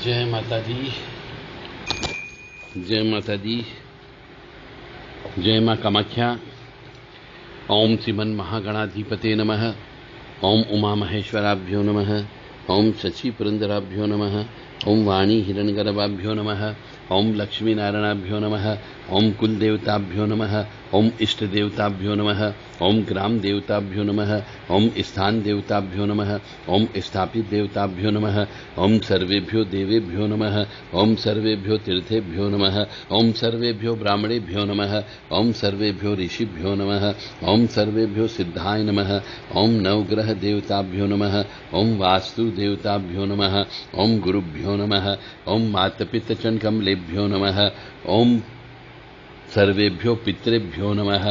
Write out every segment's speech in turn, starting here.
जय माता दी, जय माता दी, जय मां कामाख्या। ओम श्रीमन महागणाधिपते नमः। ओम उमा महेश्वराभ्यो नमः। ओम शशि पुरंदराभ्यो नमः। ओम वाणी हिरण्यगर्भाभ्यो नमः। ओम लक्ष्मी नारायणाभ्यो नमः। ओम कुल देवताभ्यो नमः। ओम इष्ट देवताभ्यो नमः। ओम ग्राम देवताभ्यो नमः। ओम स्थान देवताभ्यो नमः। ओम स्थापित देवताभ्यो नमः। ओम सर्वेभ्यो देवेभ्यो नमः। ओम सर्वेभ्यो तीर्थेभ्यो नमः। ओम सर्वेभ्यो ब्राह्मणेभ्यो नमः। ओम सर्वेभ्यो ऋषिभ्यो नमः। ओम सर्वेभ्यो सिद्धाय नमः। ओम नवग्रह देवताभ्यो नमः। ओम वास्तु देवताभ्यो नमः। ओम गुरुभ्यो नमः। ओम मातपितृ कमलेभ्यो नमः। ओम सर्वेभ्यो पितृभ्यो नमः।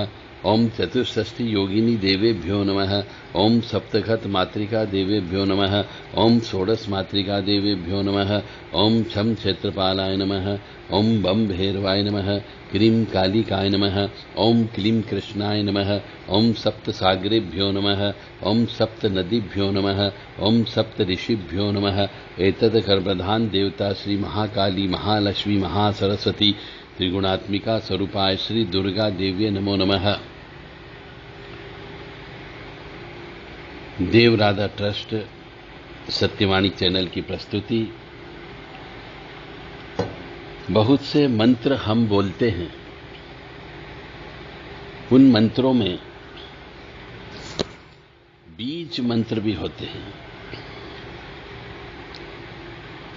ओम चतुष्षष्टि योगिनी देवेभ्यो नमः। ओम सप्तखत मातृका देवेभ्यो नमः। ओम षोडश मातृका देवेभ्यो नमः। ओम छम क्षेत्रपालाय नमः। ओम बम भैरवाय नमः। क्लीं कालिकाय नमः। ओम क्लीं कृष्णाय नमः। ओम सप्त सागरेभ्यो नमः। ओम सप्त नदीभ्यो नमः। ओम सप्त ऋषिभ्यो नमः। एतद गर्भधान देवता श्री महाकाली महालक्ष्मी महासरस्वती त्रिगुणात्मिका स्वरूपाय श्री दुर्गा देव्ये नमो नमः। देव राधा ट्रस्ट सत्यवाणी चैनल की प्रस्तुति। बहुत से मंत्र हम बोलते हैं, उन मंत्रों में बीज मंत्र भी होते हैं।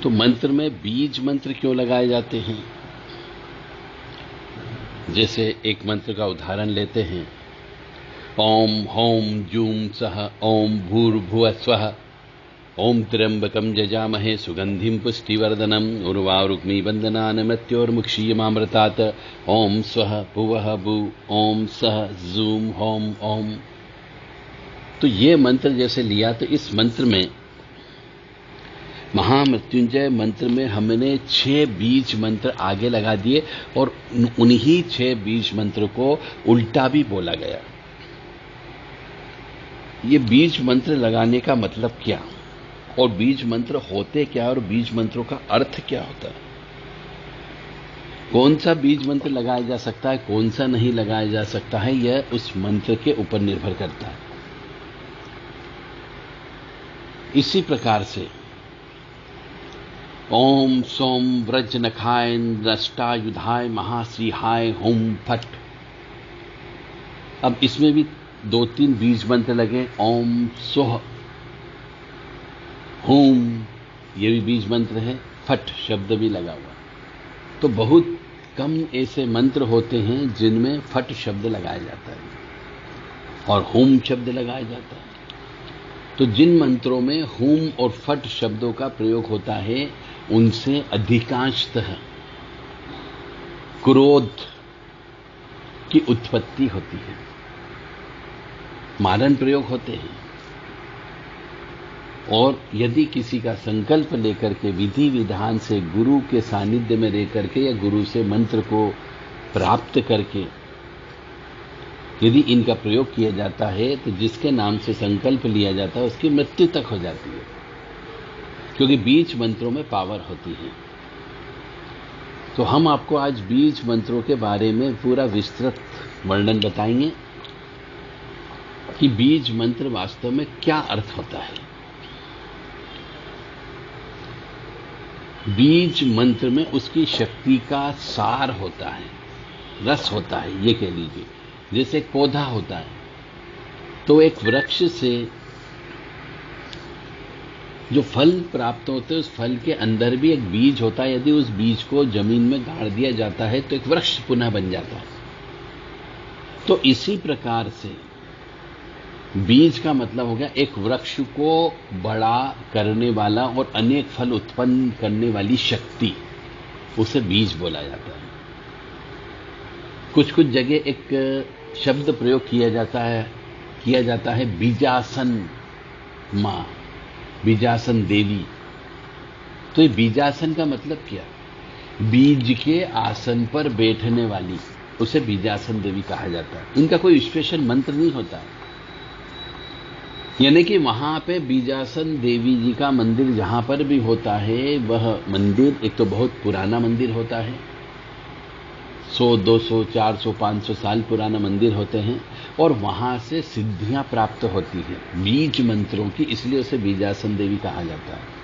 तो मंत्र में बीज मंत्र क्यों लगाए जाते हैं? जैसे एक मंत्र का उदाहरण लेते हैं, ओम होम जूम सह ओम भूर्भुवः स्वः ओम त्र्यंबकं यजामहे सुगंधिं पुष्टिवर्धनम् उर्वारुक्मी बंदनान् मृत्योर्मुक्षीयमामृतात् ओम स्वः भुवः भू ओम सह जूम होम ओम। तो ये मंत्र जैसे लिया, तो इस मंत्र में महामृत्युंजय मंत्र में हमने 6 बीज मंत्र आगे लगा दिए और उन्हीं 6 बीज मंत्र को उल्टा भी बोला गया। ये बीज मंत्र लगाने का मतलब क्या और बीज मंत्र होते क्या और बीज मंत्रों का अर्थ क्या होता है? कौन सा बीज मंत्र लगाया जा सकता है, कौन सा नहीं लगाया जा सकता है, यह उस मंत्र के ऊपर निर्भर करता है। इसी प्रकार से ओम सोम व्रज नखाय नष्टायुधाय महाश्रीहाय हुम फट। अब इसमें भी 2-3 बीज मंत्र लगे। ओम सोह हुम, ये भी बीज मंत्र है। फट शब्द भी लगा हुआ। तो बहुत कम ऐसे मंत्र होते हैं जिनमें फट शब्द लगाया जाता है और हुम शब्द लगाया जाता है। तो जिन मंत्रों में हुम और फट शब्दों का प्रयोग होता है, उनसे अधिकांशतः क्रोध की उत्पत्ति होती है, मारण प्रयोग होते हैं। और यदि किसी का संकल्प लेकर के विधि विधान से गुरु के सानिध्य में रह करके या गुरु से मंत्र को प्राप्त करके यदि इनका प्रयोग किया जाता है, तो जिसके नाम से संकल्प लिया जाता है उसकी मृत्यु तक हो जाती है, क्योंकि बीज मंत्रों में पावर होती है। तो हम आपको आज बीज मंत्रों के बारे में पूरा विस्तृत वर्णन बताएंगे कि बीज मंत्र वास्तव में क्या अर्थ होता है। बीज मंत्र में उसकी शक्ति का सार होता है, रस होता है। ये कह लीजिए जैसे एक पौधा होता है, तो एक वृक्ष से जो फल प्राप्त होते हैं, उस फल के अंदर भी एक बीज होता है। यदि उस बीज को जमीन में गाड़ दिया जाता है तो एक वृक्ष पुनः बन जाता है। तो इसी प्रकार से बीज का मतलब हो गया एक वृक्ष को बड़ा करने वाला और अनेक फल उत्पन्न करने वाली शक्ति, उसे बीज बोला जाता है। कुछ कुछ जगह एक शब्द प्रयोग किया जाता है बीजासन मां, बीजासन देवी। तो ये बीजासन का मतलब क्या? बीज के आसन पर बैठने वाली, उसे बीजासन देवी कहा जाता है। इनका कोई स्पेशल मंत्र नहीं होता है। यानी कि वहां पे बीजासन देवी जी का मंदिर जहां पर भी होता है, वह मंदिर एक तो बहुत पुराना मंदिर होता है, 100, 200, 400, 500 साल पुराना मंदिर होते हैं, और वहां से सिद्धियां प्राप्त होती हैं बीज मंत्रों की, इसलिए उसे बीजासन देवी कहा जाता है।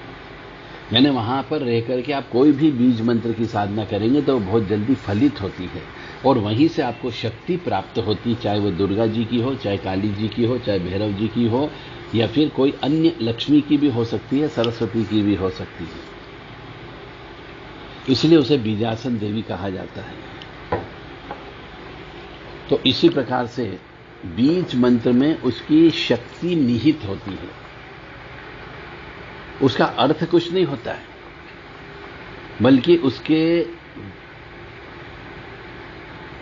यानी वहां पर रह करके आप कोई भी बीज मंत्र की साधना करेंगे तो बहुत जल्दी फलित होती है, और वहीं से आपको शक्ति प्राप्त होती, चाहे वो दुर्गा जी की हो, चाहे काली जी की हो, चाहे भैरव जी की हो, या फिर कोई अन्य लक्ष्मी की भी हो सकती है, सरस्वती की भी हो सकती है। इसलिए उसे बीजासन देवी कहा जाता है। तो इसी प्रकार से बीज मंत्र में उसकी शक्ति निहित होती है। उसका अर्थ कुछ नहीं होता है, बल्कि उसके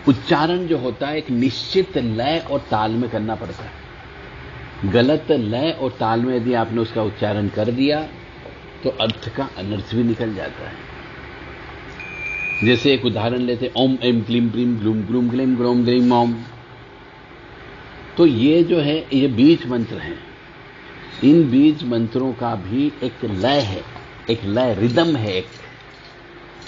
उच्चारण जो होता है एक निश्चित लय और ताल में करना पड़ता है। गलत लय और ताल में यदि आपने उसका उच्चारण कर दिया तो अर्थ का अनर्थ भी निकल जाता है। जैसे एक उदाहरण लेते, ओम एम क्लीम प्रीम ग्लूम ग्लूम ग्लीम ग्रोम ग्रीम ओम। तो ये जो है ये बीज मंत्र हैं। इन बीज मंत्रों का भी एक लय है, एक लय रिदम है एक।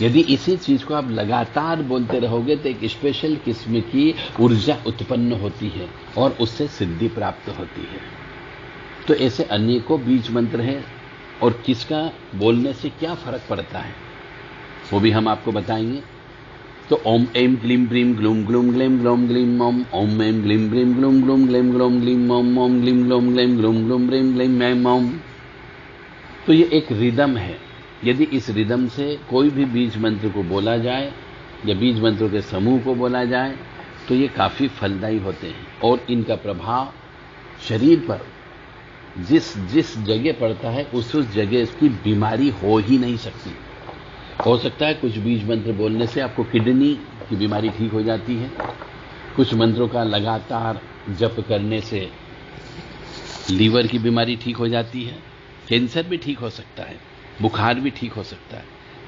यदि इसी चीज को आप लगातार बोलते रहोगे तो एक स्पेशल किस्म की ऊर्जा उत्पन्न होती है और उससे सिद्धि प्राप्त होती है। तो ऐसे अनेकों बीज मंत्र हैं, और किसका बोलने से क्या फर्क पड़ता है वो भी हम आपको बताएंगे। तो ओम एम क्लीम प्रीम ग्लूम ग्लूम ग्लेम ग्लोम ग्लीम ओम, ओम एम ग्लीम प्रीम ग्लूम ग्लूम ग्लेम ग्लोम ग्लीम ओम, ओम ग्लीम ग्लोम ग्लेम ग्लूम ग्लूम ग्लीम ग्लीम मैम ओम। तो ये एक रिदम है। यदि इस रिदम से कोई भी बीज मंत्र को बोला जाए या बीज मंत्रों के समूह को बोला जाए तो ये काफी फलदायी होते हैं, और इनका प्रभाव शरीर पर जिस जिस जगह पड़ता है उस जगह इसकी बीमारी हो ही नहीं सकती। हो सकता है कुछ बीज मंत्र बोलने से आपको किडनी की बीमारी ठीक हो जाती है, कुछ मंत्रों का लगातार जप करने से लीवर की बीमारी ठीक हो जाती है, कैंसर भी ठीक हो सकता है, बुखार भी ठीक हो सकता है,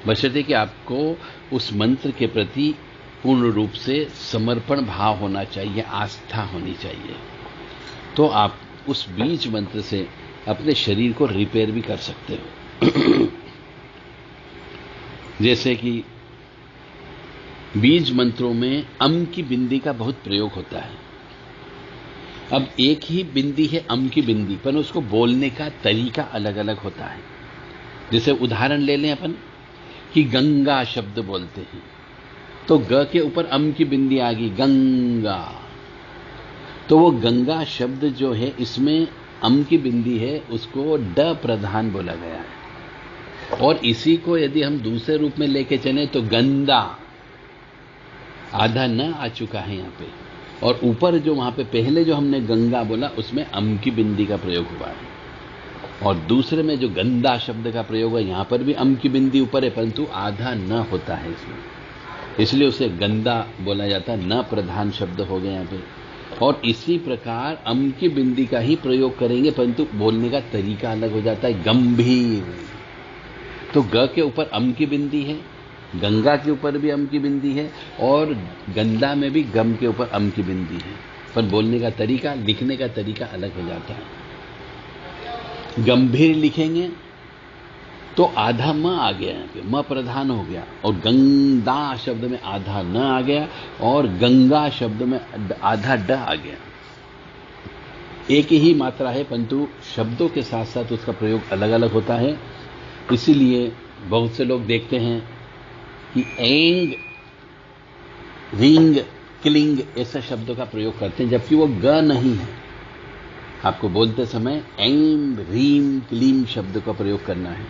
बशर्ते कि आपको उस मंत्र के प्रति पूर्ण रूप से समर्पण भाव होना चाहिए, आस्था होनी चाहिए। तो आप उस बीज मंत्र से अपने शरीर को रिपेयर भी कर सकते हो। जैसे कि बीज मंत्रों में अम की बिंदी का बहुत प्रयोग होता है। अब एक ही बिंदी है अम की बिंदी, पर उसको बोलने का तरीका अलग अलग होता है। जैसे उदाहरण ले लें अपन कि गंगा शब्द बोलते हैं तो ग के ऊपर अम की बिंदी आ गई, गंगा। तो वो गंगा शब्द जो है इसमें अम की बिंदी है, उसको ड प्रधान बोला गया है। और इसी को यदि हम दूसरे रूप में लेके चले तो गंदा, आधा न आ चुका है यहां पे, और ऊपर जो वहां पे पहले जो हमने गंगा बोला उसमें अम की बिंदी का प्रयोग हुआ है, और दूसरे में जो गंदा शब्द का प्रयोग है यहां पर भी अम की बिंदी ऊपर है, परंतु आधा न होता है इसमें, इसलिए उसे गंदा बोला जाता है, न प्रधान शब्द हो गया यहां पे। और इसी प्रकार अम की बिंदी का ही प्रयोग करेंगे, परंतु बोलने का तरीका अलग हो जाता है, गंभीर। तो ग के ऊपर अम की बिंदी है, गंगा के ऊपर भी अम की बिंदी है, और गंदा में भी गम के ऊपर अम की बिंदी है, पर बोलने का तरीका, लिखने का तरीका अलग हो जाता है। गंभीर लिखेंगे तो आधा म आ गया, यहाँ पे म प्रधान हो गया, और गंगा शब्द में आधा न आ गया, और गंगा शब्द में आधा ड आ गया। एक ही मात्रा है, परंतु शब्दों के साथ साथ उसका प्रयोग अलग अलग होता है। इसीलिए बहुत से लोग देखते हैं कि एंग, रिंग, क्लिंग ऐसे शब्दों का प्रयोग करते हैं, जबकि वो ग नहीं है। आपको बोलते समय एम, रीम, क्लीम शब्द का प्रयोग करना है,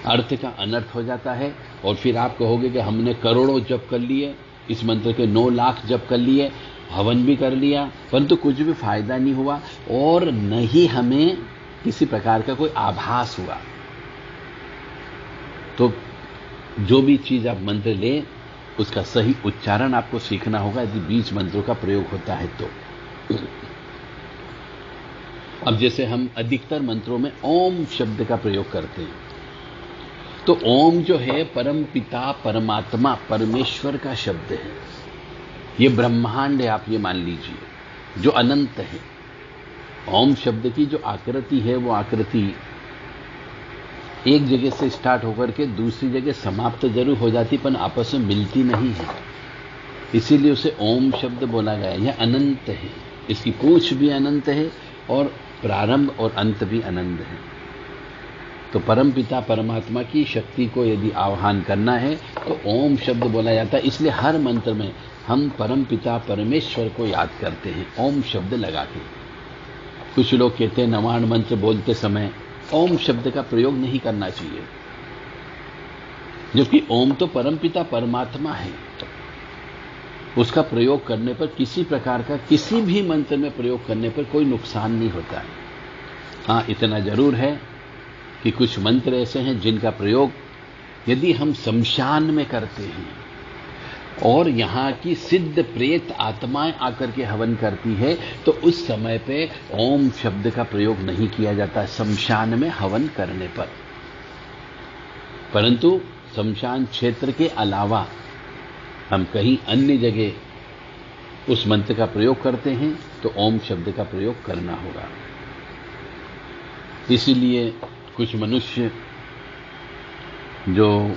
अर्थ का अनर्थ हो जाता है। और फिर आप कहोगे कि हमने करोड़ों जप कर लिए, इस मंत्र के 9 लाख जप कर लिए, हवन भी कर लिया, परंतु कुछ भी फायदा नहीं हुआ, और न ही हमें किसी प्रकार का कोई आभास हुआ। तो जो भी चीज आप मंत्र लें उसका सही उच्चारण आपको सीखना होगा, यदि बीज मंत्रों का प्रयोग होता है तो। अब जैसे हम अधिकतर मंत्रों में ओम शब्द का प्रयोग करते हैं, तो ओम जो है परम पिता परमात्मा परमेश्वर का शब्द है। ये ब्रह्मांड है, आप ये मान लीजिए, जो अनंत है। ओम शब्द की जो आकृति है वो आकृति एक जगह से स्टार्ट होकर के दूसरी जगह समाप्त जरूर हो जाती, पर आपस में मिलती नहीं है, इसीलिए उसे ओम शब्द बोला गया। यह अनंत है, इसकी पूंछ भी अनंत है और प्रारंभ और अंत भी अनंत है। तो परम पिता परमात्मा की शक्ति को यदि आह्वान करना है तो ओम शब्द बोला जाता है। इसलिए हर मंत्र में हम परम पिता परमेश्वर को याद करते हैं ओम शब्द लगा के। कुछ लोग कहते हैं नवाण मंत्र बोलते समय ओम शब्द का प्रयोग नहीं करना चाहिए, जबकि ओम तो परमपिता परमात्मा है, उसका प्रयोग करने पर किसी प्रकार का किसी भी मंत्र में प्रयोग करने पर कोई नुकसान नहीं होता है। हाँ, इतना जरूर है कि कुछ मंत्र ऐसे हैं जिनका प्रयोग यदि हम शमशान में करते हैं और यहां की सिद्ध प्रेत आत्माएं आकर के हवन करती है तो उस समय पे ओम शब्द का प्रयोग नहीं किया जाता शमशान में हवन करने पर। परंतु शमशान क्षेत्र के अलावा हम कहीं अन्य जगह उस मंत्र का प्रयोग करते हैं तो ओम शब्द का प्रयोग करना होगा। इसीलिए कुछ मनुष्य जो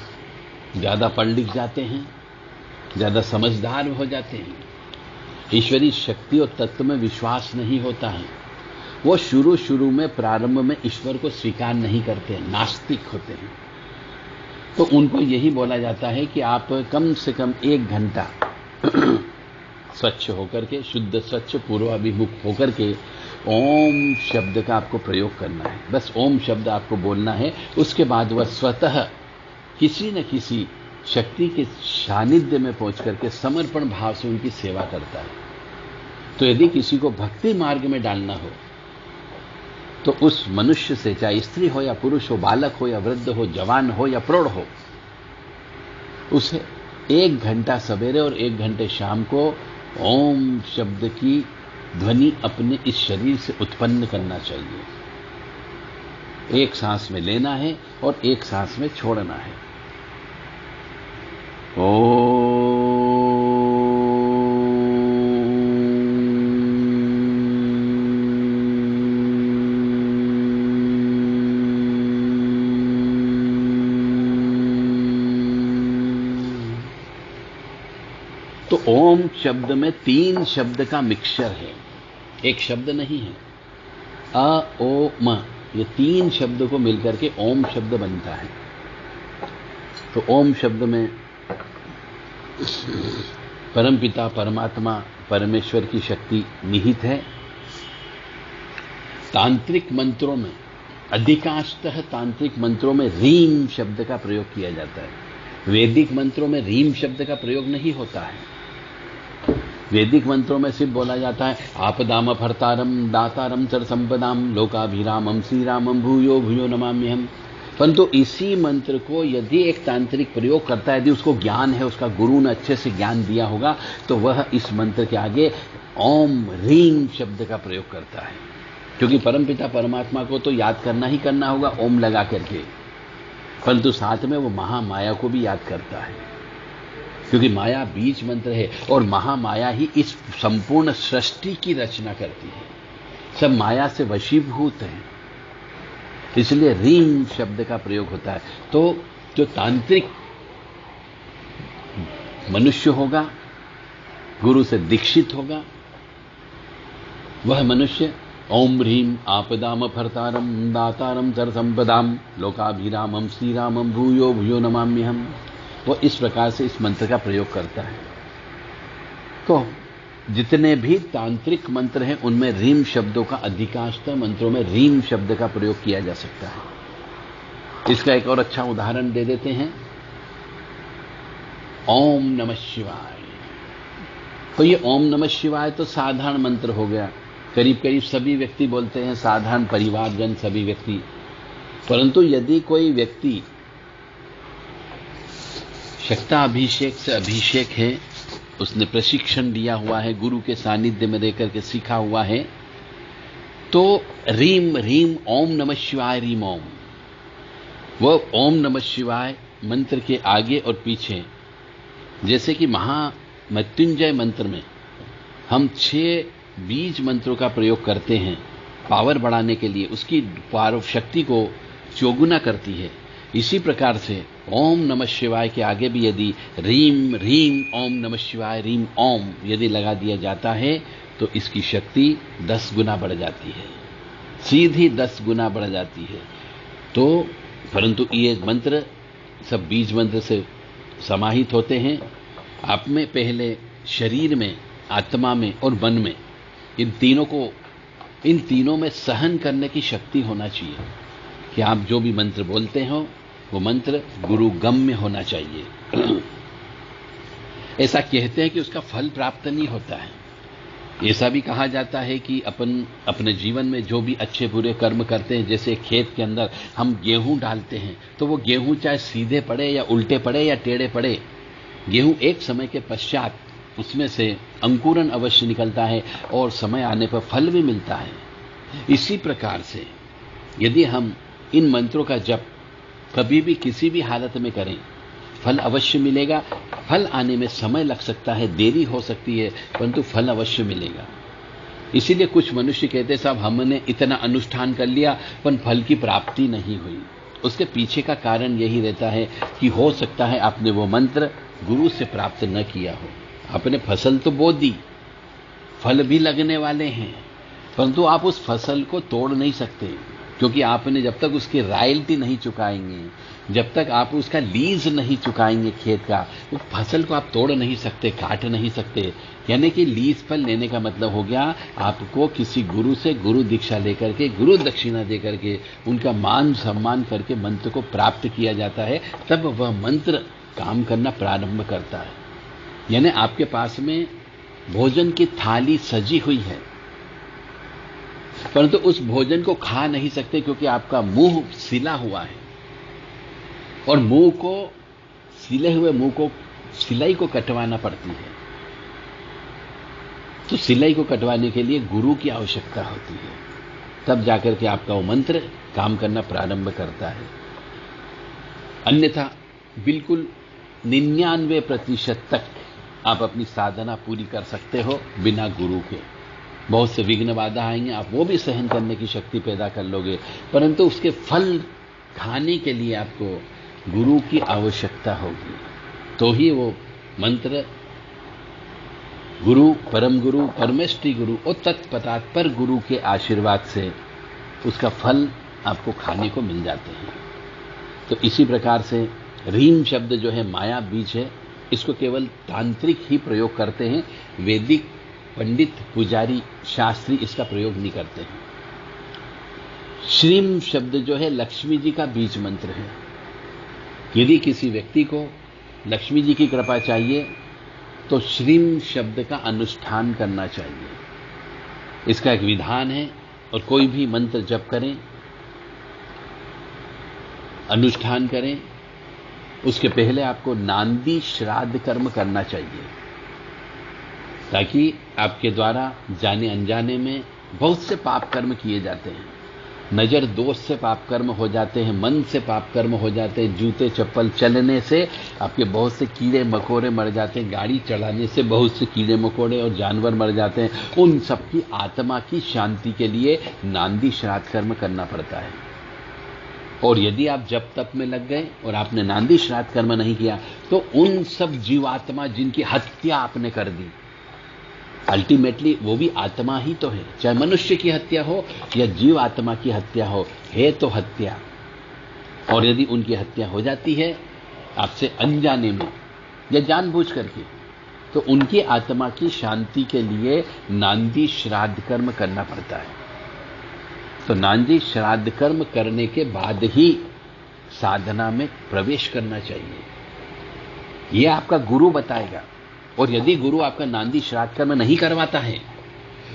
ज्यादा पढ़ लिख जाते हैं, ज्यादा समझदार हो जाते हैं, ईश्वरीय शक्ति और तत्व में विश्वास नहीं होता है, वो शुरू शुरू में प्रारंभ में ईश्वर को स्वीकार नहीं करते, नास्तिक होते हैं। तो उनको यही बोला जाता है कि आप कम से कम 1 घंटा स्वच्छ होकर के, शुद्ध स्वच्छ पूर्वाभिमुख होकर के ओम शब्द का आपको प्रयोग करना है। बस ओम शब्द आपको बोलना है। उसके बाद वह स्वतः किसी न किसी शक्ति के सानिध्य में पहुंच करके समर्पण भाव से उनकी सेवा करता है। तो यदि किसी को भक्ति मार्ग में डालना हो तो उस मनुष्य से, चाहे स्त्री हो या पुरुष हो, बालक हो या वृद्ध हो, जवान हो या प्रौढ़ हो, उसे 1 घंटा सवेरे और 1 घंटे शाम को ओम शब्द की ध्वनि अपने इस शरीर से उत्पन्न करना चाहिए। 1 सांस में लेना है और 1 सांस में छोड़ना है। तो ओम शब्द में 3 शब्द का मिक्सचर है, एक शब्द नहीं है। अ, ओ, म, ये 3 शब्द को मिलकर के ओम शब्द बनता है। तो ओम शब्द में परमपिता परमात्मा परमेश्वर की शक्ति निहित है। तांत्रिक मंत्रों में, अधिकांशतः तांत्रिक मंत्रों में रीम शब्द का प्रयोग किया जाता है। वैदिक मंत्रों में रीम शब्द का प्रयोग नहीं होता है। वैदिक मंत्रों में सिर्फ बोला जाता है आपदाम भर्तारम दातारम चर संपदाम लोकाभिरामम श्रीरामम भूयो भूयो नमाम्यहम्। परंतु इसी मंत्र को यदि एक तांत्रिक प्रयोग करता है, यदि उसको ज्ञान है, उसका गुरु ने अच्छे से ज्ञान दिया होगा, तो वह इस मंत्र के आगे ओम रीम शब्द का प्रयोग करता है। क्योंकि परमपिता परमात्मा को तो याद करना ही करना होगा ओम लगा करके, परंतु साथ में वो महामाया को भी याद करता है, क्योंकि माया बीज मंत्र है और महामाया ही इस संपूर्ण सृष्टि की रचना करती है। सब माया से वशीभूत है, इसलिए रीम शब्द का प्रयोग होता है। तो जो तांत्रिक मनुष्य होगा, गुरु से दीक्षित होगा, वह मनुष्य ओम ह्रीम आपदाम भर्तारम दातारम चर संपदाम लोकाभिरामम श्रीरामम भूयो भूयो नमाम्यहम्, वो इस प्रकार से इस मंत्र का प्रयोग करता है। तो जितने भी तांत्रिक मंत्र हैं उनमें रीम शब्दों का, अधिकांशतः मंत्रों में रीम शब्द का प्रयोग किया जा सकता है। इसका एक और अच्छा उदाहरण दे देते हैं, ओम नमः शिवाय। तो ये ओम नमः शिवाय तो साधारण मंत्र हो गया, करीब करीब सभी व्यक्ति बोलते हैं, साधारण परिवारजन सभी व्यक्ति। परंतु यदि कोई व्यक्ति शक्ता अभिषेक से अभिषेक है, उसने प्रशिक्षण लिया हुआ है, गुरु के सानिध्य में रहकर के सीखा हुआ है, तो रीम रीम ओम नमः शिवाय रीम ओम, वो ओम नमः शिवाय मंत्र के आगे और पीछे, जैसे कि महामृत्युंजय मंत्र में हम 6 बीज मंत्रों का प्रयोग करते हैं, पावर बढ़ाने के लिए, उसकी पावर शक्ति को चौगुना करती है। इसी प्रकार से ओम नमः शिवाय के आगे भी यदि रीम रीम ओम नमः शिवाय रीम ओम यदि लगा दिया जाता है तो इसकी शक्ति 10 गुना बढ़ जाती है, सीधी 10 गुना बढ़ जाती है। तो परंतु ये मंत्र सब बीज मंत्र से समाहित होते हैं। आप में पहले शरीर में, आत्मा में और मन में, इन तीनों में सहन करने की शक्ति होना चाहिए कि आप जो भी मंत्र बोलते हो वो मंत्र गुरु गम्य होना चाहिए। ऐसा कहते हैं कि उसका फल प्राप्त नहीं होता है। ऐसा भी कहा जाता है कि अपन अपने जीवन में जो भी अच्छे बुरे कर्म करते हैं, जैसे खेत के अंदर हम गेहूं डालते हैं तो वो गेहूं चाहे सीधे पड़े या उल्टे पड़े या टेढ़े पड़े, गेहूं एक समय के पश्चात उसमें से अंकुरन अवश्य निकलता है और समय आने पर फल भी मिलता है। इसी प्रकार से यदि हम इन मंत्रों का जप कभी भी किसी भी हालत में करें, फल अवश्य मिलेगा। फल आने में समय लग सकता है, देरी हो सकती है, परंतु फल अवश्य मिलेगा। इसीलिए कुछ मनुष्य कहते साहब हमने इतना अनुष्ठान कर लिया पर फल की प्राप्ति नहीं हुई। उसके पीछे का कारण यही रहता है कि हो सकता है आपने वो मंत्र गुरु से प्राप्त न किया हो। आपने फसल तो बो दी, फल भी लगने वाले हैं, परंतु आप उस फसल को तोड़ नहीं सकते, क्योंकि आपने जब तक उसकी रॉयल्टी नहीं चुकाएंगे, जब तक आप उसका लीज नहीं चुकाएंगे खेत का, उस फसल को आप तोड़ नहीं सकते, काट नहीं सकते। यानी कि लीज पर लेने का मतलब हो गया आपको किसी गुरु से गुरु दीक्षा लेकर के, गुरु दक्षिणा देकर के, उनका मान सम्मान करके मंत्र को प्राप्त किया जाता है, तब वह मंत्र काम करना प्रारंभ करता है। यानी आपके पास में भोजन की थाली सजी हुई है, परंतु उस भोजन को खा नहीं सकते क्योंकि आपका मुंह सिला हुआ है, और मुंह को, सिले हुए मुंह को सिलाई को कटवाना पड़ती है। तो सिलाई को कटवाने के लिए गुरु की आवश्यकता होती है, तब जाकर के आपका वो मंत्र काम करना प्रारंभ करता है। अन्यथा बिल्कुल 99% तक आप अपनी साधना पूरी कर सकते हो बिना गुरु के। बहुत से विघ्न बाधा आएंगे, आप वो भी सहन करने की शक्ति पैदा कर लोगे, परंतु उसके फल खाने के लिए आपको गुरु की आवश्यकता होगी। तो ही वो मंत्र गुरु, परम गुरु, परमेष्टि गुरु और तत्परात्पर गुरु के आशीर्वाद से उसका फल आपको खाने को मिल जाते हैं। तो इसी प्रकार से रीम शब्द जो है माया बीज है, इसको केवल तांत्रिक ही प्रयोग करते हैं, वैदिक पंडित, पुजारी, शास्त्री इसका प्रयोग नहीं करते हैं। श्रीम शब्द जो है लक्ष्मी जी का बीज मंत्र है। यदि किसी व्यक्ति को लक्ष्मी जी की कृपा चाहिए तो श्रीम शब्द का अनुष्ठान करना चाहिए। इसका एक विधान है, और कोई भी मंत्र जप करें, अनुष्ठान करें, उसके पहले आपको नांदी श्राद्ध कर्म करना चाहिए, ताकि आपके द्वारा जाने अनजाने में बहुत से पाप कर्म किए जाते हैं। नजर दोष से पाप कर्म हो जाते हैं, मन से पाप कर्म हो जाते हैं, जूते चप्पल चलने से आपके बहुत से कीड़े मकोड़े मर जाते हैं, गाड़ी चढ़ाने से बहुत से कीड़े मकोड़े और जानवर मर जाते हैं। उन सबकी आत्मा की शांति के लिए नांदी श्राद्ध कर्म करना पड़ता है। और यदि आप जप तप में लग गए और आपने नांदी श्राद्ध कर्म नहीं किया तो उन सब जीवात्मा जिनकी हत्या आपने कर दी, अल्टीमेटली वो भी आत्मा ही तो है, चाहे मनुष्य की हत्या हो या जीव आत्मा की हत्या हो, है तो हत्या। और यदि उनकी हत्या हो जाती है आपसे अनजाने में या जानबूझ करके, तो उनकी आत्मा की शांति के लिए नांदी श्राद्ध कर्म करना पड़ता है। तो नांदी श्राद्ध कर्म करने के बाद ही साधना में प्रवेश करना चाहिए। यह आपका गुरु बताएगा। और यदि गुरु आपका नांदी श्राद्ध कर्म नहीं करवाता है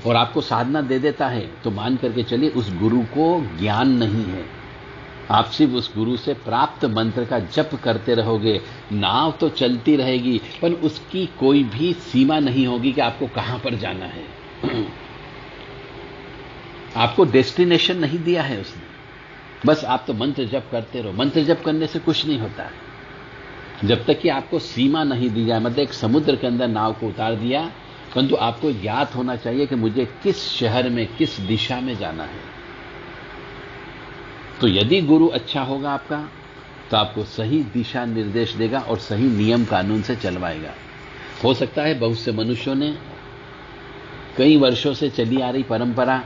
और आपको साधना दे देता है, तो मान करके चलिए उस गुरु को ज्ञान नहीं है। आप सिर्फ उस गुरु से प्राप्त मंत्र का जप करते रहोगे, नाव तो चलती रहेगी, पर उसकी कोई भी सीमा नहीं होगी कि आपको कहां पर जाना है। आपको डेस्टिनेशन नहीं दिया है उसने, बस आप तो मंत्र जप करते रहो। मंत्र जप करने से कुछ नहीं होता है जब तक कि आपको सीमा नहीं दी जाए। मतलब एक समुद्र के अंदर नाव को उतार दिया परंतु आपको याद होना चाहिए कि मुझे किस शहर में, किस दिशा में जाना है। तो यदि गुरु अच्छा होगा आपका, तो आपको सही दिशा निर्देश देगा और सही नियम कानून से चलवाएगा। हो सकता है बहुत से मनुष्यों ने कई वर्षों से चली आ रही परंपरा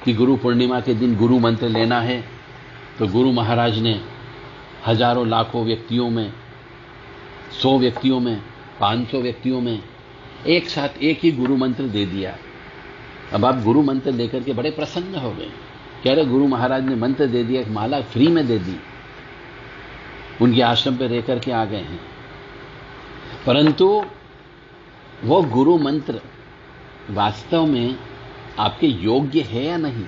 कि गुरु पूर्णिमा के दिन गुरु मंत्र लेना है, तो गुरु महाराज ने हजारों लाखों व्यक्तियों में, 100 व्यक्तियों में, 500 व्यक्तियों में एक साथ एक ही गुरु मंत्र दे दिया। अब आप गुरु मंत्र लेकर के बड़े प्रसन्न हो गए, कह रहे गुरु महाराज ने मंत्र दे दिया, एक माला फ्री में दे दी, उनके आश्रम पे रह करके आ गए हैं। परंतु वो गुरु मंत्र वास्तव में आपके योग्य है या नहीं,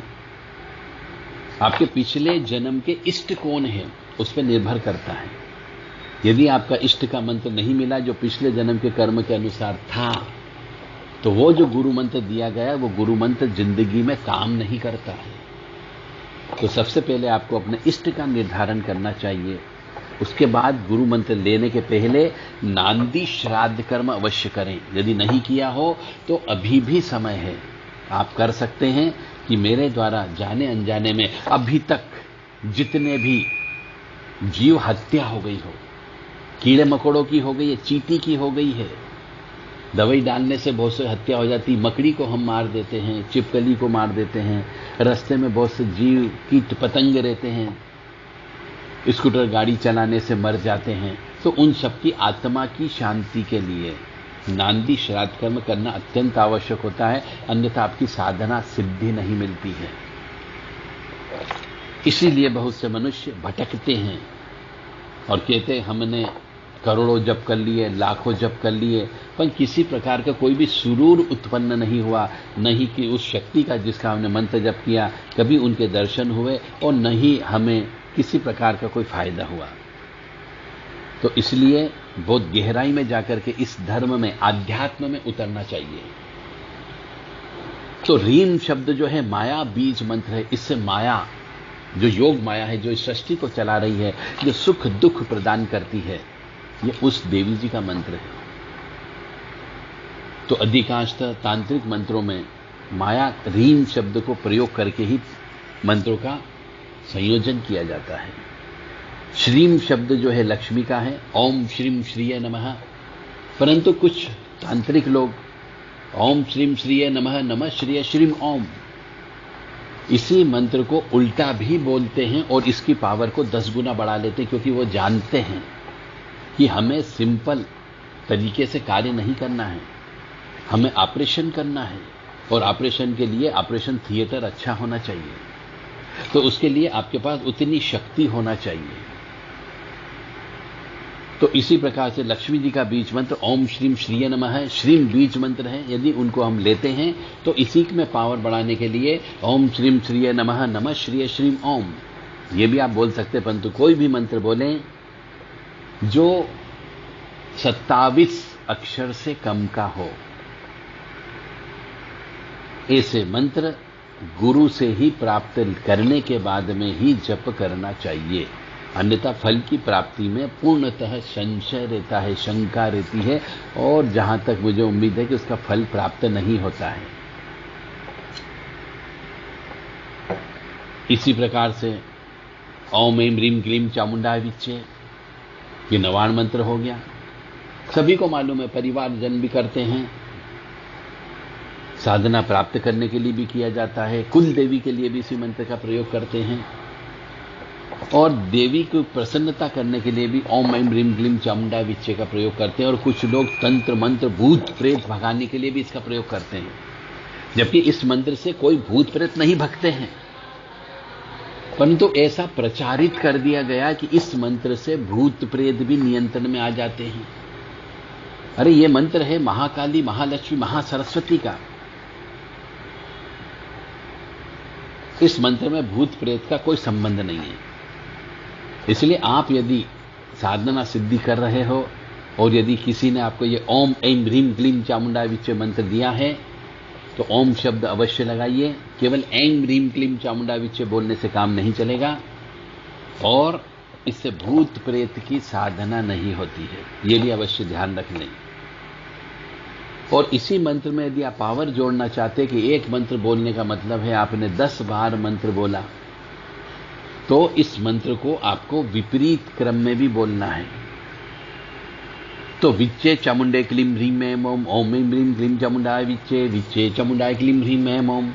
आपके पिछले जन्म के इष्ट कौन है, उस पर निर्भर करता है। यदि आपका इष्ट का मंत्र नहीं मिला जो पिछले जन्म के कर्म के अनुसार था, तो वो जो गुरु मंत्र दिया गया वो गुरु मंत्र जिंदगी में काम नहीं करता है। तो सबसे पहले आपको अपने इष्ट का निर्धारण करना चाहिए। उसके बाद गुरु मंत्र लेने के पहले नांदी श्राद्ध कर्म अवश्य करें। यदि नहीं किया हो तो अभी भी समय है, आप कर सकते हैं कि मेरे द्वारा जाने अनजाने में अभी तक जितने भी जीव हत्या हो गई हो, कीड़े मकोड़ों की हो गई है, चींटी की हो गई है, दवाई डालने से बहुत से हत्या हो जाती, मकड़ी को हम मार देते हैं, छिपकली को मार देते हैं, रास्ते में बहुत से जीव कीट पतंग रहते हैं, स्कूटर गाड़ी चलाने से मर जाते हैं। तो उन सबकी आत्मा की शांति के लिए नांदी श्राद्ध कर्म करना अत्यंत आवश्यक होता है, अन्यथा आपकी साधना सिद्धि नहीं मिलती है। इसीलिए बहुत से मनुष्य भटकते हैं और कहते हैं हमने करोड़ों जप कर लिए, लाखों जप कर लिए, पर किसी प्रकार का कोई भी सुरूर उत्पन्न नहीं हुआ, नहीं कि उस शक्ति का जिसका हमने मंत्र जप किया कभी उनके दर्शन हुए और नहीं हमें किसी प्रकार का कोई फायदा हुआ। तो इसलिए बहुत गहराई में जाकर के इस धर्म में, आध्यात्म में उतरना चाहिए। तो रीम शब्द जो है माया बीज मंत्र है। इससे माया, जो योग माया है, जो इस सृष्टि को चला रही है, जो सुख दुख प्रदान करती है, ये उस देवी जी का मंत्र है। तो अधिकांशतः तांत्रिक मंत्रों में माया रीम शब्द को प्रयोग करके ही मंत्रों का संयोजन किया जाता है। श्रीम शब्द जो है लक्ष्मी का है, ओम श्रीम श्रीय नमः। परंतु कुछ तांत्रिक लोग ओम श्रीम श्रीय नमः, नमः श्रीय श्रीम ओम, इसी मंत्र को उल्टा भी बोलते हैं और इसकी पावर को 10 गुना बढ़ा लेते हैं, क्योंकि वो जानते हैं कि हमें सिंपल तरीके से कार्य नहीं करना है, हमें ऑपरेशन करना है और ऑपरेशन के लिए ऑपरेशन थिएटर अच्छा होना चाहिए। तो उसके लिए आपके पास उतनी शक्ति होना चाहिए। तो इसी प्रकार से लक्ष्मी जी का बीज मंत्र ओम श्रीम श्रीय नमः है, श्रीम बीज मंत्र है। यदि उनको हम लेते हैं तो इसी में पावर बढ़ाने के लिए ओम श्रीम श्रीय नमः, नमः श्रीय श्रीम ओम, ये भी आप बोल सकते हैं। परंतु कोई भी मंत्र बोलें जो 27 अक्षर से कम का हो, ऐसे मंत्र गुरु से ही प्राप्त करने के बाद में ही जप करना चाहिए, अन्यथा फल की प्राप्ति में पूर्णतः संशय रहता है, शंका रहती है और जहां तक मुझे उम्मीद है कि उसका फल प्राप्त नहीं होता है। इसी प्रकार से ओम ऐं ह्रीं क्लीं चामुंडाय विच्चे, ये नवाण मंत्र हो गया। सभी को मालूम है, परिवारजन भी करते हैं, साधना प्राप्त करने के लिए भी किया जाता है, कुल देवी के लिए भी इसी मंत्र का प्रयोग करते हैं और देवी को प्रसन्नता करने के लिए भी ओम ऐं ह्रीं क्लीं चामुंडाय विच्चे का प्रयोग करते हैं। और कुछ लोग तंत्र मंत्र भूत प्रेत भगाने के लिए भी इसका प्रयोग करते हैं, जबकि इस मंत्र से कोई भूत प्रेत नहीं भगते हैं, परंतु ऐसा प्रचारित कर दिया गया कि इस मंत्र से भूत प्रेत भी नियंत्रण में आ जाते हैं। अरे ये मंत्र है महाकाली, महालक्ष्मी, महासरस्वती का। इस मंत्र में भूत प्रेत का कोई संबंध नहीं है। इसलिए आप यदि साधना सिद्धि कर रहे हो और यदि किसी ने आपको ये ओम ऐं ह्रीं क्लीं चामुंडाय विच्चे मंत्र दिया है तो ओम शब्द अवश्य लगाइए। केवल ऐं ह्रीं क्लीं चामुंडाय विच्चे बोलने से काम नहीं चलेगा और इससे भूत प्रेत की साधना नहीं होती है, ये भी अवश्य ध्यान रख लें। और इसी मंत्र में यदि आप पावर जोड़ना चाहते कि एक मंत्र बोलने का मतलब है आपने 10 बार मंत्र बोला, तो इस मंत्र को आपको विपरीत क्रम में भी बोलना है। तो विच्चे चामुंडे क्लीम ह्रीम ऐं ओम, ओम ऐं ह्रीम क्लीम चामुंडाय विच्चे, विच्चे चामुंडाय क्लीम ह्रीम ऐं ओम।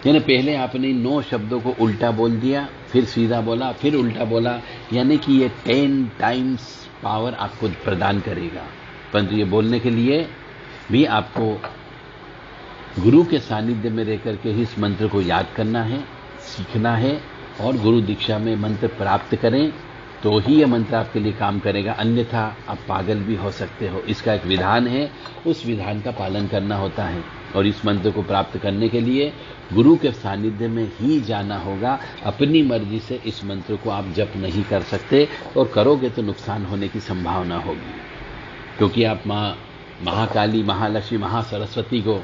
यानी पहले आपने 9 शब्दों को उल्टा बोल दिया, फिर सीधा बोला, फिर उल्टा बोला, यानी कि ये 10 टाइम्स पावर आपको प्रदान करेगा। परंतु ये बोलने के लिए भी आपको गुरु के सानिध्य में रहकर के ही इस मंत्र को याद करना है, सीखना है और गुरु दीक्षा में मंत्र प्राप्त करें तो ही यह मंत्र आपके लिए काम करेगा, अन्यथा आप पागल भी हो सकते हो। इसका एक विधान है, उस विधान का पालन करना होता है और इस मंत्र को प्राप्त करने के लिए गुरु के सानिध्य में ही जाना होगा। अपनी मर्जी से इस मंत्र को आप जप नहीं कर सकते और करोगे तो नुकसान होने की संभावना होगी, क्योंकि आप मां महाकाली, महालक्ष्मी, महासरस्वती को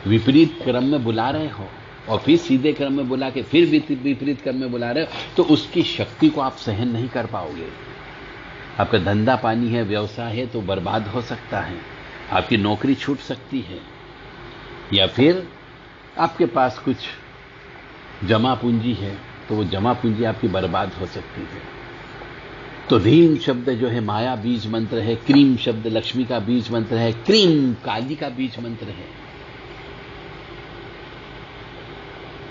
विपरीत क्रम में बुला रहे हो और फिर सीधे क्रम में बुला के फिर विपरीत क्रम में बुला रहे हो, तो उसकी शक्ति को आप सहन नहीं कर पाओगे। आपका धंधा पानी है, व्यवसाय है तो बर्बाद हो सकता है, आपकी नौकरी छूट सकती है, या फिर आपके पास कुछ जमा पूंजी है तो वो जमा पूंजी आपकी बर्बाद हो सकती है। तो ह्रीम शब्द जो है माया बीज मंत्र है, क्रीम शब्द लक्ष्मी का बीज मंत्र है, क्रीम काली का बीज मंत्र है।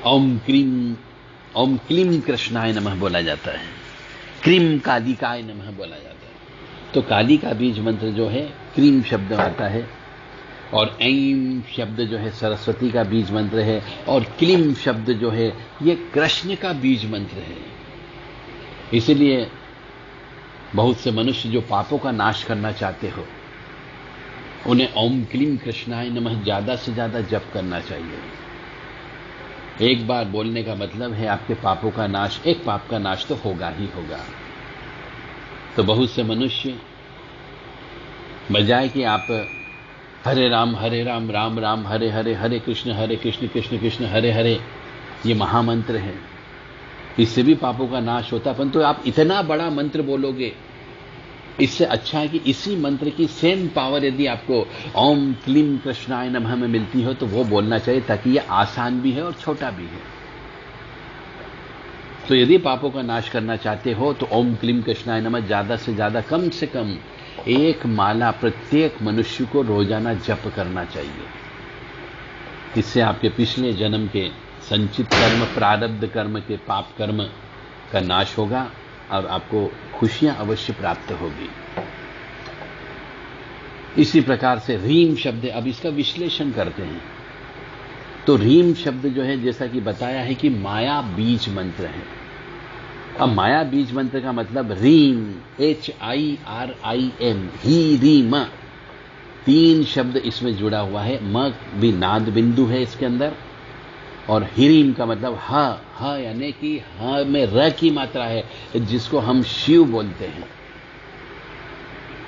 ओम क्लीम कृष्णाय नमः बोला जाता है, क्रीम कालिकाय नमः बोला जाता है। तो काली का बीज मंत्र जो है क्रीम शब्द आता है, और ऐं शब्द जो है सरस्वती का बीज मंत्र है, और क्लीम शब्द जो है ये कृष्ण का बीज मंत्र है। इसलिए बहुत से मनुष्य जो पापों का नाश करना चाहते हो, उन्हें ओम क्लीम कृष्णाय नमः ज्यादा से ज्यादा जप करना चाहिए। एक बार बोलने का मतलब है आपके पापों का नाश, एक पाप का नाश तो होगा ही होगा। तो बहुत से मनुष्य बजाय कि आप हरे राम राम राम हरे हरे, हरे कृष्ण कृष्ण कृष्ण हरे हरे, ये महामंत्र है, इससे भी पापों का नाश होता है। परंतु आप इतना बड़ा मंत्र बोलोगे, इससे अच्छा है कि इसी मंत्र की सेम पावर यदि आपको ओम क्लीम कृष्णाय नमः में मिलती हो तो वो बोलना चाहिए, ताकि ये आसान भी है और छोटा भी है। तो यदि पापों का नाश करना चाहते हो तो ओम क्लीम कृष्णाय नमः ज्यादा से ज्यादा, कम से कम 1 माला प्रत्येक मनुष्य को रोजाना जप करना चाहिए। इससे आपके पिछले जन्म के संचित कर्म, प्रारब्ध कर्म के पाप कर्म का नाश होगा और आपको खुशियां अवश्य प्राप्त होगी। इसी प्रकार से ह्रीम शब्द, अब इसका विश्लेषण करते हैं। तो ह्रीम शब्द जो है, जैसा कि बताया है कि माया बीज मंत्र है। अब माया बीज मंत्र का मतलब ह्रीम, HIRIM, ही रीम, 3 शब्द इसमें जुड़ा हुआ है। म भी नाद बिंदु है इसके अंदर, और हिरीम का मतलब ह यानी कि ह में र की मात्रा है, जिसको हम शिव बोलते हैं,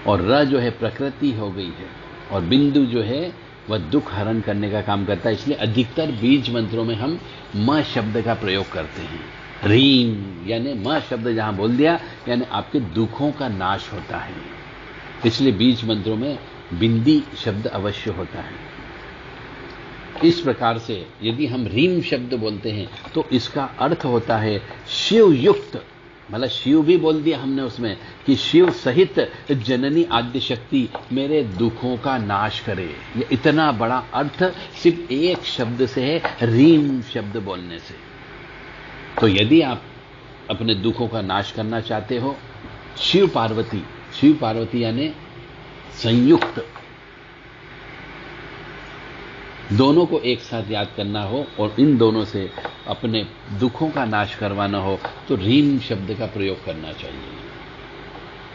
और र जो है प्रकृति हो गई है, और बिंदु जो है वह दुख हरण करने का काम करता है। इसलिए अधिकतर बीज मंत्रों में हम म शब्द का प्रयोग करते हैं। ह्रीम यानी म शब्द जहां बोल दिया, यानी आपके दुखों का नाश होता है। इसलिए बीज मंत्रों में बिंदी शब्द अवश्य होता है। इस प्रकार से यदि हम ह्रीम शब्द बोलते हैं तो इसका अर्थ होता है शिव युक्त, मतलब शिव भी बोल दिया हमने उसमें कि शिव सहित जननी आद्य शक्ति मेरे दुखों का नाश करे। ये इतना बड़ा अर्थ सिर्फ एक शब्द से है, ह्रीम शब्द बोलने से। तो यदि आप अपने दुखों का नाश करना चाहते हो, शिव पार्वती यानी संयुक्त, दोनों को एक साथ याद करना हो और इन दोनों से अपने दुखों का नाश करवाना हो, तो ह्रीम शब्द का प्रयोग करना चाहिए।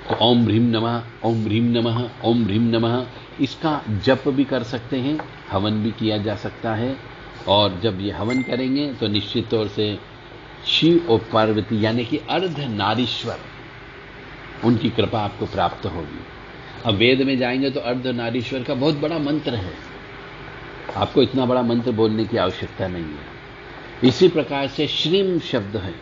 तो ओम ह्रीम नमः, ओम ह्रीम नमः, ओम ह्रीम नमः, इसका जप भी कर सकते हैं, हवन भी किया जा सकता है। और जब ये हवन करेंगे तो निश्चित तौर से शिव और पार्वती यानी कि अर्ध नारीश्वर, उनकी कृपा आपको प्राप्त होगी। अब वेद में जाएंगे तो अर्ध नारीश्वर का बहुत बड़ा मंत्र है, आपको इतना बड़ा मंत्र बोलने की आवश्यकता नहीं है। इसी प्रकार से श्रीम शब्द है,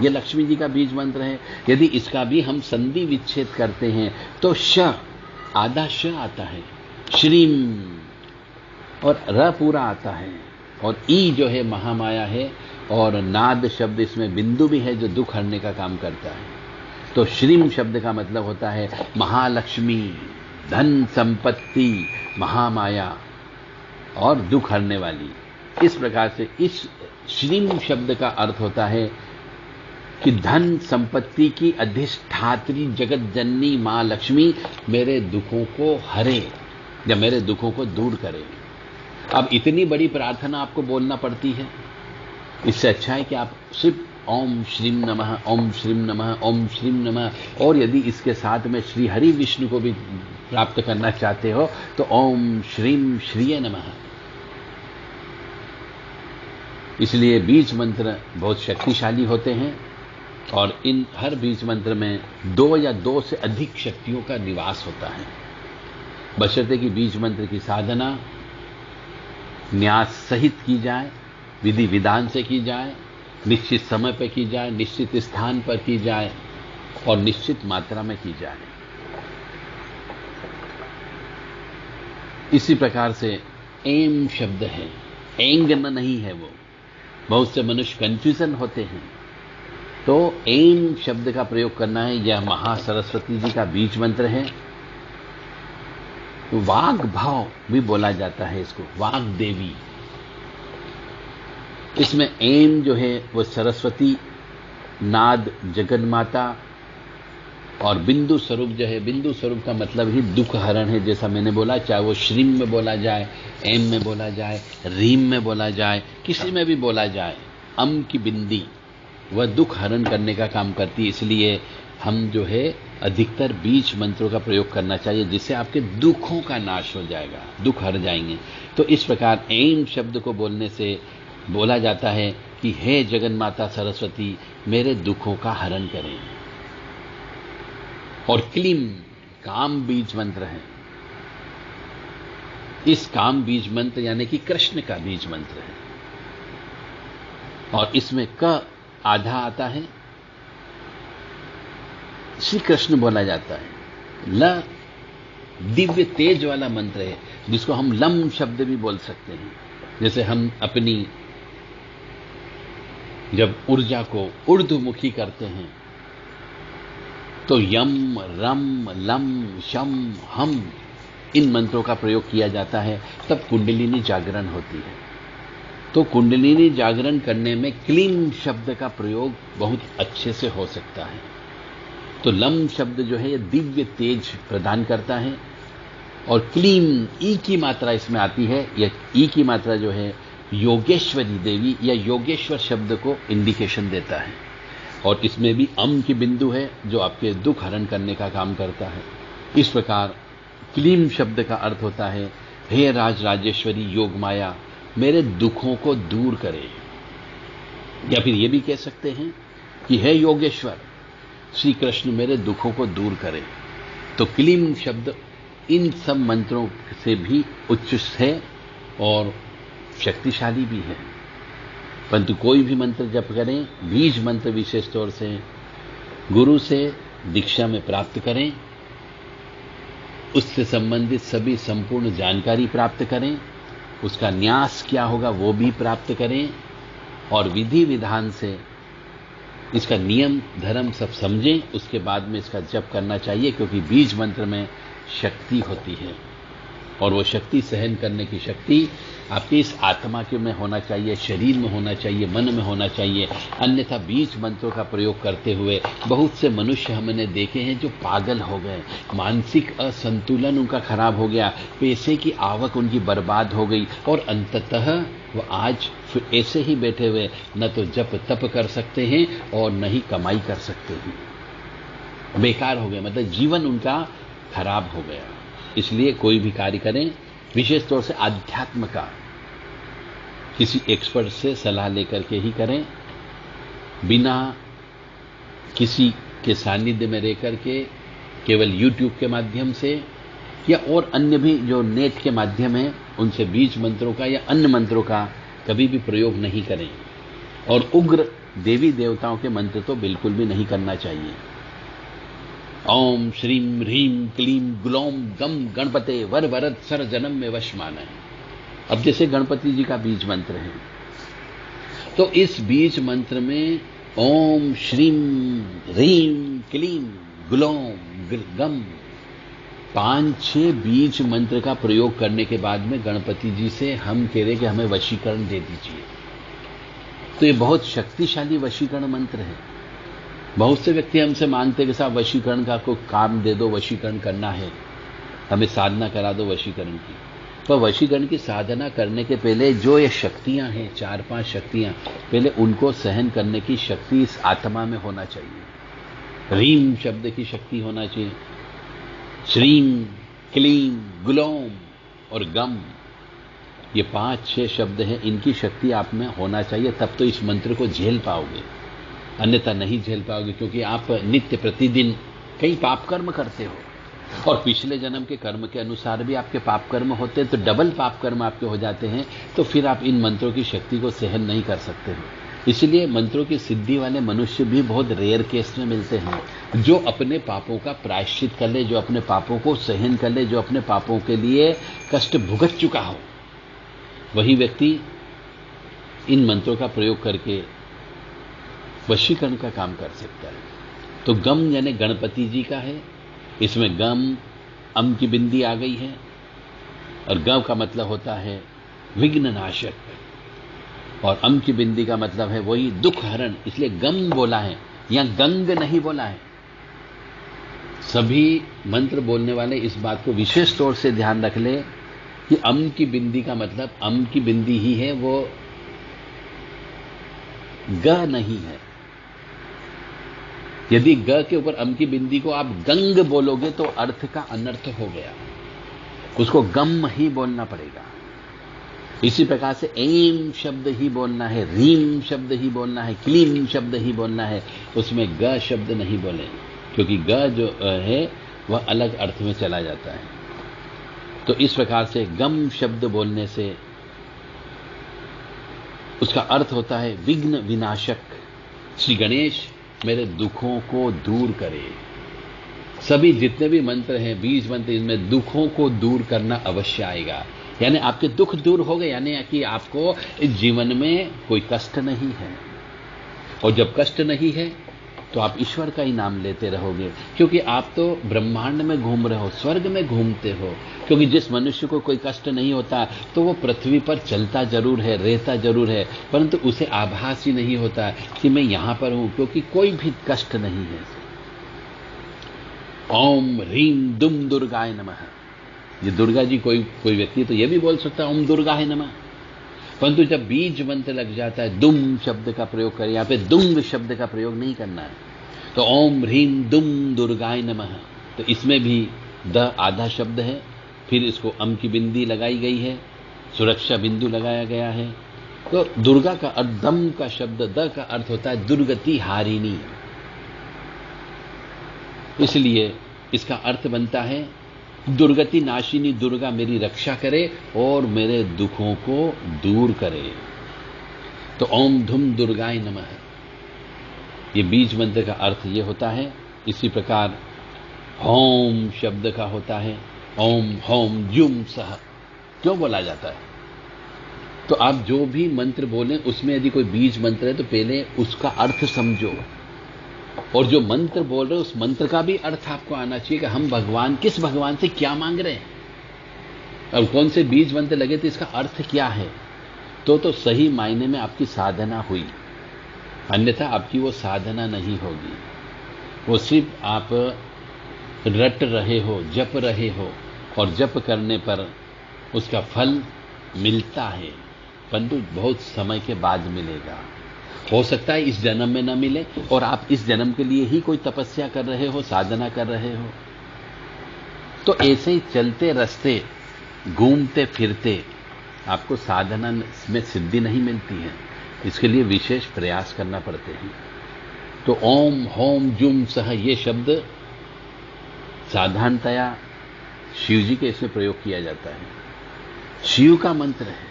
यह लक्ष्मी जी का बीज मंत्र है। यदि इसका भी हम संधि विच्छेद करते हैं तो श, आधा श आता है, श्रीम, और र पूरा आता है, और ई जो है महामाया है, और नाद शब्द इसमें बिंदु भी है जो दुख हरने का काम करता है। तो श्रीम शब्द का मतलब होता है महालक्ष्मी, धन संपत्ति, महामाया और दुख हरने वाली। इस प्रकार से इस श्रीम शब्द का अर्थ होता है कि धन संपत्ति की अधिष्ठात्री जगत जननी मां लक्ष्मी मेरे दुखों को हरे या मेरे दुखों को दूर करे। अब इतनी बड़ी प्रार्थना आपको बोलना पड़ती है, इससे अच्छा है कि आप सिर्फ ओम श्रीम नमः, ओम श्रीम नमः, ओम श्रीम नमः, और यदि इसके साथ में श्री हरि विष्णु को भी प्राप्त करना चाहते हो तो ओम श्रीम श्रीये नमः। इसलिए बीज मंत्र बहुत शक्तिशाली होते हैं, और इन हर बीज मंत्र में 2 या 2 से अधिक शक्तियों का निवास होता है, बशर्ते कि बीज मंत्र की साधना न्यास सहित की जाए, विधि विधान से की जाए, निश्चित समय पर की जाए, निश्चित स्थान पर की जाए और निश्चित मात्रा में की जाए। इसी प्रकार से एम शब्द है, एंग नहीं है वो। बहुत से मनुष्य कंफ्यूजन होते हैं, तो एम शब्द का प्रयोग करना है। यह महासरस्वती जी का बीज मंत्र है। वाग भाव भी बोला जाता है इसको, वाग देवी। इसमें एम जो है वो सरस्वती, नाद जगन्माता, और बिंदु स्वरूप जो है, बिंदु स्वरूप का मतलब ही दुख हरण है। जैसा मैंने बोला, चाहे वो श्रीम में बोला जाए, एम में बोला जाए, रीम में बोला जाए, किसी में भी बोला जाए, अम की बिंदी वह दुख हरण करने का काम करती है। इसलिए हम जो है अधिकतर बीज मंत्रों का प्रयोग करना चाहिए, जिससे आपके दुखों का नाश हो जाएगा, दुख हर जाएंगे। तो इस प्रकार एम शब्द को बोलने से बोला जाता है कि हे जगन्माता सरस्वती मेरे दुखों का हरण करें। और क्लीम काम बीज मंत्र है। इस काम बीज मंत्र यानी कि कृष्ण का बीज मंत्र है, और इसमें क आधा आता है, श्री कृष्ण बोला जाता है। ल दिव्य तेज वाला मंत्र है, जिसको हम लम शब्द भी बोल सकते हैं। जैसे हम अपनी जब ऊर्जा को ऊर्ध्वमुखी करते हैं तो यम, रम, लम, शम, हम इन मंत्रों का प्रयोग किया जाता है, तब कुंडलिनी जागरण होती है। तो कुंडलिनी जागरण करने में क्लीम शब्द का प्रयोग बहुत अच्छे से हो सकता है। तो लम शब्द जो है यह दिव्य तेज प्रदान करता है, और क्लीम ई की मात्रा इसमें आती है। यह ई की मात्रा जो है योगेश्वरी देवी या योगेश्वर शब्द को इंडिकेशन देता है, और इसमें भी अम की बिंदु है जो आपके दुख हरण करने का काम करता है। इस प्रकार क्लीम शब्द का अर्थ होता है हे राज राजेश्वरी योग माया मेरे दुखों को दूर करे, या फिर यह भी कह सकते हैं कि हे योगेश्वर श्री कृष्ण मेरे दुखों को दूर करे। तो क्लीम शब्द इन सब मंत्रों से भी उच्च है और शक्तिशाली भी है। परंतु कोई भी मंत्र जप करें, बीज मंत्र विशेष तौर से गुरु से दीक्षा में प्राप्त करें, उससे संबंधित सभी संपूर्ण जानकारी प्राप्त करें, उसका न्यास क्या होगा वो भी प्राप्त करें, और विधि विधान से इसका नियम धर्म सब समझें। उसके बाद में इसका जप करना चाहिए, क्योंकि बीज मंत्र में शक्ति होती है, और वो शक्ति सहन करने की शक्ति आपकी इस आत्मा के में होना चाहिए, शरीर में होना चाहिए, मन में होना चाहिए। अन्यथा बीज मंत्रों का प्रयोग करते हुए बहुत से मनुष्य हमने देखे हैं जो पागल हो गए, मानसिक असंतुलन उनका खराब हो गया, पैसे की आवक उनकी बर्बाद हो गई, और अंततः वो आज फिर ऐसे ही बैठे हुए न तो जप तप कर सकते हैं और न ही कमाई कर सकते हैं, बेकार हो गए, मतलब जीवन उनका खराब हो गया। इसलिए कोई भी कार्य करें, विशेष तौर से आध्यात्म का किसी एक्सपर्ट से सलाह लेकर के ही करें, बिना किसी के सानिध्य में रह करके केवल YouTube के माध्यम से या और अन्य भी जो नेट के माध्यम है उनसे बीज मंत्रों का या अन्य मंत्रों का कभी भी प्रयोग नहीं करें। और उग्र देवी देवताओं के मंत्र तो बिल्कुल भी नहीं करना चाहिए। ओम श्रीम ह्रीम क्लीम ग्लौम गम गणपते वर वरद सर जन्म में वश माना है। अब जैसे गणपति जी का बीज मंत्र है, तो इस बीज मंत्र में ओम श्रीम ह्रीम क्लीम ग्लोम गम 5-6 बीज मंत्र का प्रयोग करने के बाद में गणपति जी से हम कह रहे कि हमें वशीकरण दे दीजिए। तो ये बहुत शक्तिशाली वशीकरण मंत्र है। बहुत से व्यक्ति हमसे मांगते हैं कि साहब वशीकरण का कोई काम दे दो, वशीकरण करना है, हमें साधना करा दो वशीकरण की। पर वशीकरण की साधना करने के पहले जो ये शक्तियां हैं, 4-5 शक्तियां, पहले उनको सहन करने की शक्ति इस आत्मा में होना चाहिए। रीम शब्द की शक्ति होना चाहिए, श्रीम क्लीम ग्लोम और गम, ये 5-6 शब्द हैं, इनकी शक्ति आप में होना चाहिए, तब तो इस मंत्र को झेल पाओगे, अन्यथा नहीं झेल पाओगे। क्योंकि आप नित्य प्रतिदिन कई पाप कर्म करते हो और पिछले जन्म के कर्म के अनुसार भी आपके पाप कर्म होते हैं, तो डबल पाप कर्म आपके हो जाते हैं, तो फिर आप इन मंत्रों की शक्ति को सहन नहीं कर सकते हो। इसलिए मंत्रों की सिद्धि वाले मनुष्य भी बहुत रेयर केस में मिलते हैं। जो अपने पापों का प्रायश्चित कर ले, जो अपने पापों को सहन कर ले, जो अपने पापों के लिए कष्ट भुगत चुका हो, वही व्यक्ति इन मंत्रों का प्रयोग करके वशीकरण का काम कर सकता है। तो गम यानी गणपति जी का है, इसमें गम अम की बिंदी आ गई है, और गव का मतलब होता है विघ्न नाशक, और अम की बिंदी का मतलब है वही दुख हरण, इसलिए गम बोला है, यहां गंग नहीं बोला है। सभी मंत्र बोलने वाले इस बात को विशेष तौर से ध्यान रख ले कि अम की बिंदी का मतलब अम की बिंदी ही है, वो ग नहीं है। यदि ग के ऊपर अम की बिंदी को आप गंग बोलोगे तो अर्थ का अनर्थ हो गया, उसको गम ही बोलना पड़ेगा। इसी प्रकार से एम शब्द ही बोलना है, रीम शब्द ही बोलना है, क्लीम शब्द ही बोलना है, उसमें ग शब्द नहीं बोले, क्योंकि ग जो है वह अलग अर्थ में चला जाता है। तो इस प्रकार से गम शब्द बोलने से उसका अर्थ होता है विघ्न विनाशक। श्री गणेश मेरे दुखों को दूर करे। सभी जितने भी मंत्र हैं, बीज मंत्र, इनमें दुखों को दूर करना अवश्य आएगा। यानी आपके दुख दूर हो गए, यानी कि आपको इस जीवन में कोई कष्ट नहीं है, और जब कष्ट नहीं है तो आप ईश्वर का ही नाम लेते रहोगे, क्योंकि आप तो ब्रह्मांड में घूम रहे हो, स्वर्ग में घूमते हो। क्योंकि जिस मनुष्य को कोई कष्ट नहीं होता तो वो पृथ्वी पर चलता जरूर है, रहता जरूर है, परंतु उसे आभास ही नहीं होता कि मैं यहां पर हूं, क्योंकि कोई भी कष्ट नहीं है। ओम ह्रीम दुम दुर्गाय नमः, ये दुर्गा जी कोई व्यक्ति तो ये भी बोल सकता है ओम दुर्गाय नमः, परंतु जब बीज मंत्र लग जाता है दुम शब्द का प्रयोग करें, यहां पे दुंग शब्द का प्रयोग नहीं करना है। तो ओम ह्रीम दुम दुर्गाय नमः, तो इसमें भी द आधा शब्द है, फिर इसको अम की बिंदी लगाई गई है, सुरक्षा बिंदु लगाया गया है। तो दुर्गा का अर्थ, दम का शब्द द का अर्थ होता है दुर्गति हारिणी, इसलिए इसका अर्थ बनता है दुर्गति नाशिनी दुर्गा मेरी रक्षा करे और मेरे दुखों को दूर करे। तो ओम धुम दुर्गाय नमः, ये बीज मंत्र का अर्थ ये होता है। इसी प्रकार होम शब्द का होता है ओम होम जुम सह, क्यों बोला जाता है? तो आप जो भी मंत्र बोलें उसमें यदि कोई बीज मंत्र है तो पहले उसका अर्थ समझो, और जो मंत्र बोल रहे हो उस मंत्र का भी अर्थ आपको आना चाहिए कि हम भगवान, किस भगवान से क्या मांग रहे हैं, और कौन से बीज मंत्र लगे तो इसका अर्थ क्या है। तो सही मायने में आपकी साधना हुई, अन्यथा आपकी वो साधना नहीं होगी। वो सिर्फ आप रट रहे हो, जप रहे हो, और जप करने पर उसका फल मिलता है, परंतु बहुत समय के बाद मिलेगा। हो सकता है इस जन्म में न मिले, और आप इस जन्म के लिए ही कोई तपस्या कर रहे हो, साधना कर रहे हो। तो ऐसे ही चलते रास्ते, घूमते फिरते आपको साधना में सिद्धि नहीं मिलती है, इसके लिए विशेष प्रयास करना पड़ते हैं। तो ओम होम जुम सह ये शब्द साधारणतया शिव जी के इसमें प्रयोग किया जाता है। शिव का मंत्र है,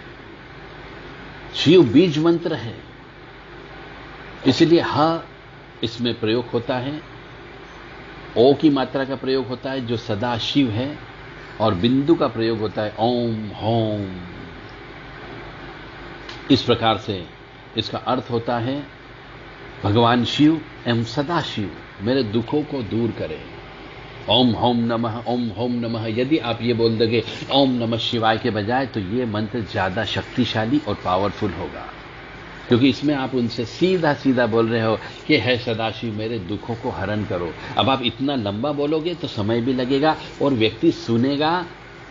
शिव बीज मंत्र है, इसलिए ह इसमें प्रयोग होता है। ओ की मात्रा का प्रयोग होता है जो सदा शिव है, और बिंदु का प्रयोग होता है ओम होम। इस प्रकार से इसका अर्थ होता है भगवान शिव एवं सदा शिव मेरे दुखों को दूर करें। ओम होम नमः, ओम होम नमः। यदि आप ये बोल दोगे ओम नमः शिवाय के बजाय, तो ये मंत्र ज्यादा शक्तिशाली और पावरफुल होगा, क्योंकि इसमें आप उनसे सीधा सीधा बोल रहे हो कि है सदाशिव मेरे दुखों को हरण करो। अब आप इतना लंबा बोलोगे तो समय भी लगेगा और व्यक्ति सुनेगा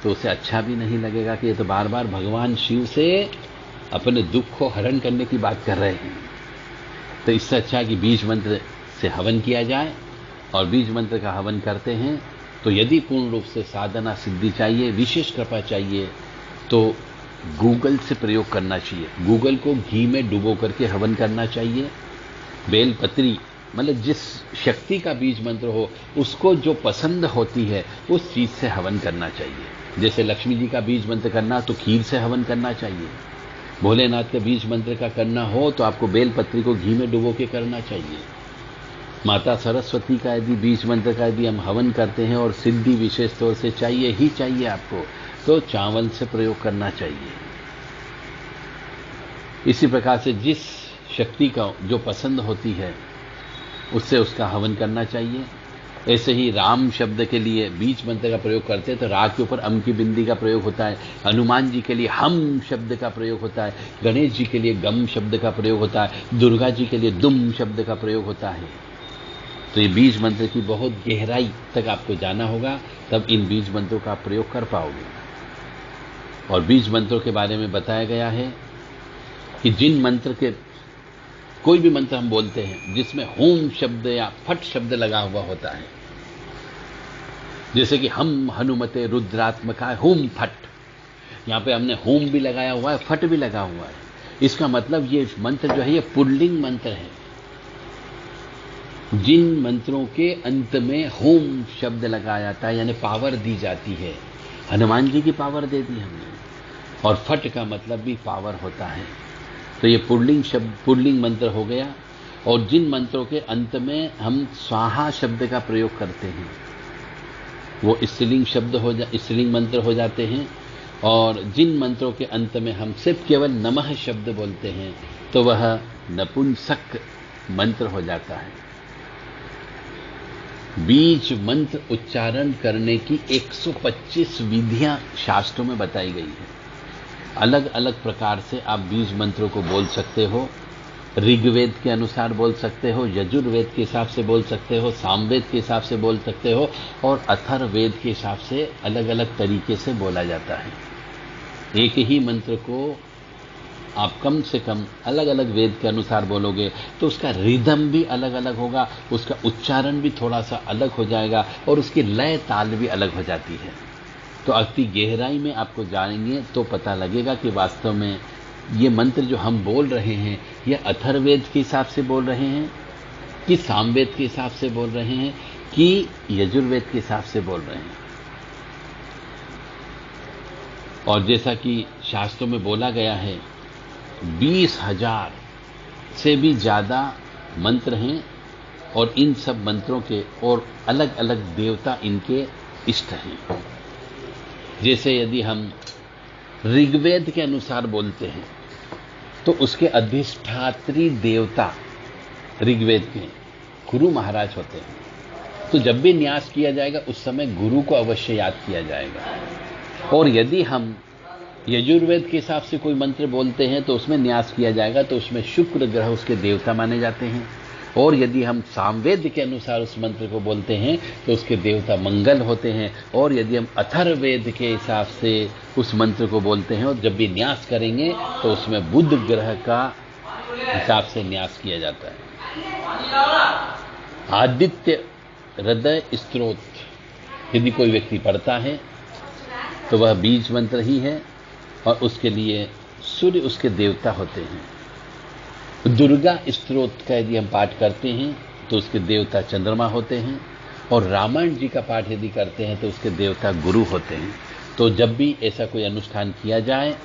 तो उसे अच्छा भी नहीं लगेगा कि ये तो बार बार भगवान शिव से अपने दुख को हरण करने की बात कर रहे हैं। तो इससे अच्छा कि बीज मंत्र से हवन किया जाए, और बीज मंत्र का हवन करते हैं तो यदि पूर्ण रूप से साधना सिद्धि चाहिए, विशेष कृपा चाहिए, तो गूगल से प्रयोग करना चाहिए। गूगल को घी में डुबो करके हवन करना चाहिए। बेलपत्री मतलब जिस शक्ति का बीज मंत्र हो उसको जो पसंद होती है उस चीज से हवन करना चाहिए। जैसे लक्ष्मी जी का बीज मंत्र करना तो खीर से हवन करना चाहिए। भोलेनाथ के बीज मंत्र का करना हो तो आपको बेलपत्री को घी में डुबो के करना चाहिए। माता सरस्वती का यदि बीज मंत्र का यदि हम हवन करते हैं और सिद्धि विशेष तौर से चाहिए ही चाहिए आपको, तो चावल से प्रयोग करना चाहिए। इसी प्रकार से जिस शक्ति का जो पसंद होती है उससे उसका हवन करना चाहिए। ऐसे ही राम शब्द के लिए बीज मंत्र का प्रयोग करते हैं तो रा के ऊपर अम की बिंदी का प्रयोग होता है। हनुमान जी के लिए हम शब्द का प्रयोग होता है। गणेश जी के लिए गम शब्द का प्रयोग होता है। दुर्गा जी के लिए दुम शब्द का प्रयोग होता है। तो ये बीज मंत्र की बहुत गहराई तक आपको जाना होगा, तब इन बीज मंत्रों का प्रयोग कर पाओगे। और बीज मंत्रों के बारे में बताया गया है कि जिन मंत्र के कोई भी मंत्र हम बोलते हैं जिसमें होम शब्द या फट शब्द लगा हुआ होता है, जैसे कि हम हनुमते रुद्रात्मका होम फट, यहां पे हमने होम भी लगाया हुआ है, फट भी लगा हुआ है। इसका मतलब ये मंत्र जो है ये पुल्लिंग मंत्र है। जिन मंत्रों के अंत में होम शब्द लगाया जाता है यानी पावर दी जाती है, हनुमान जी की पावर दे दी हमने, और फट का मतलब भी पावर होता है। तो ये पुल्लिंग शब्द पुल्लिंग मंत्र हो गया। और जिन मंत्रों के अंत में हम स्वाहा शब्द का प्रयोग करते हैं वो स्त्रीलिंग मंत्र हो जाते हैं। और जिन मंत्रों के अंत में हम सिर्फ केवल नमः शब्द बोलते हैं तो वह नपुंसक मंत्र हो जाता है। बीज मंत्र उच्चारण करने की 125 विधियां शास्त्रों में बताई गई है। अलग अलग प्रकार से आप बीज मंत्रों को बोल सकते हो। ऋग्वेद के अनुसार बोल सकते हो, यजुर्वेद के हिसाब से बोल सकते हो, सामवेद के हिसाब से बोल सकते हो, और अथर्ववेद के हिसाब से अलग अलग तरीके से बोला जाता है। एक ही मंत्र को आप कम से कम अलग अलग वेद के अनुसार बोलोगे तो उसका रिदम भी अलग अलग होगा, उसका उच्चारण भी थोड़ा सा अलग हो जाएगा, और उसकी लय ताल भी अलग हो जाती है। तो अति गहराई में आपको जानेंगे तो पता लगेगा कि वास्तव में ये मंत्र जो हम बोल रहे हैं ये अथर्ववेद के हिसाब से बोल रहे हैं कि सामवेद के हिसाब से बोल रहे हैं कि यजुर्वेद के हिसाब से बोल रहे हैं। और जैसा कि शास्त्रों में बोला गया है 20,000 से भी ज्यादा मंत्र हैं, और इन सब मंत्रों के और अलग अलग देवता इनके इष्ट हैं। जैसे यदि हम ऋग्वेद के अनुसार बोलते हैं तो उसके अधिष्ठात्री देवता ऋग्वेद के गुरु महाराज होते हैं। तो जब भी न्यास किया जाएगा उस समय गुरु को अवश्य याद किया जाएगा। और यदि हम यजुर्वेद के हिसाब से कोई मंत्र बोलते हैं तो उसमें न्यास किया जाएगा, तो उसमें शुक्र ग्रह उसके देवता माने जाते हैं। और यदि हम सामवेद के अनुसार उस मंत्र को बोलते हैं तो उसके देवता मंगल होते हैं। और यदि हम अथर्ववेद के हिसाब से उस मंत्र को बोलते हैं और जब भी न्यास करेंगे तो उसमें बुध ग्रह का हिसाब से न्यास किया जाता है। आदित्य हृदय स्तोत्र यदि कोई व्यक्ति पढ़ता है तो वह बीज मंत्र ही है, और उसके लिए सूर्य उसके देवता होते हैं। दुर्गा स्तोत्र का यदि हम पाठ करते हैं तो उसके देवता चंद्रमा होते हैं, और रामायण जी का पाठ यदि करते हैं तो उसके देवता गुरु होते हैं। तो जब भी ऐसा कोई अनुष्ठान किया जाए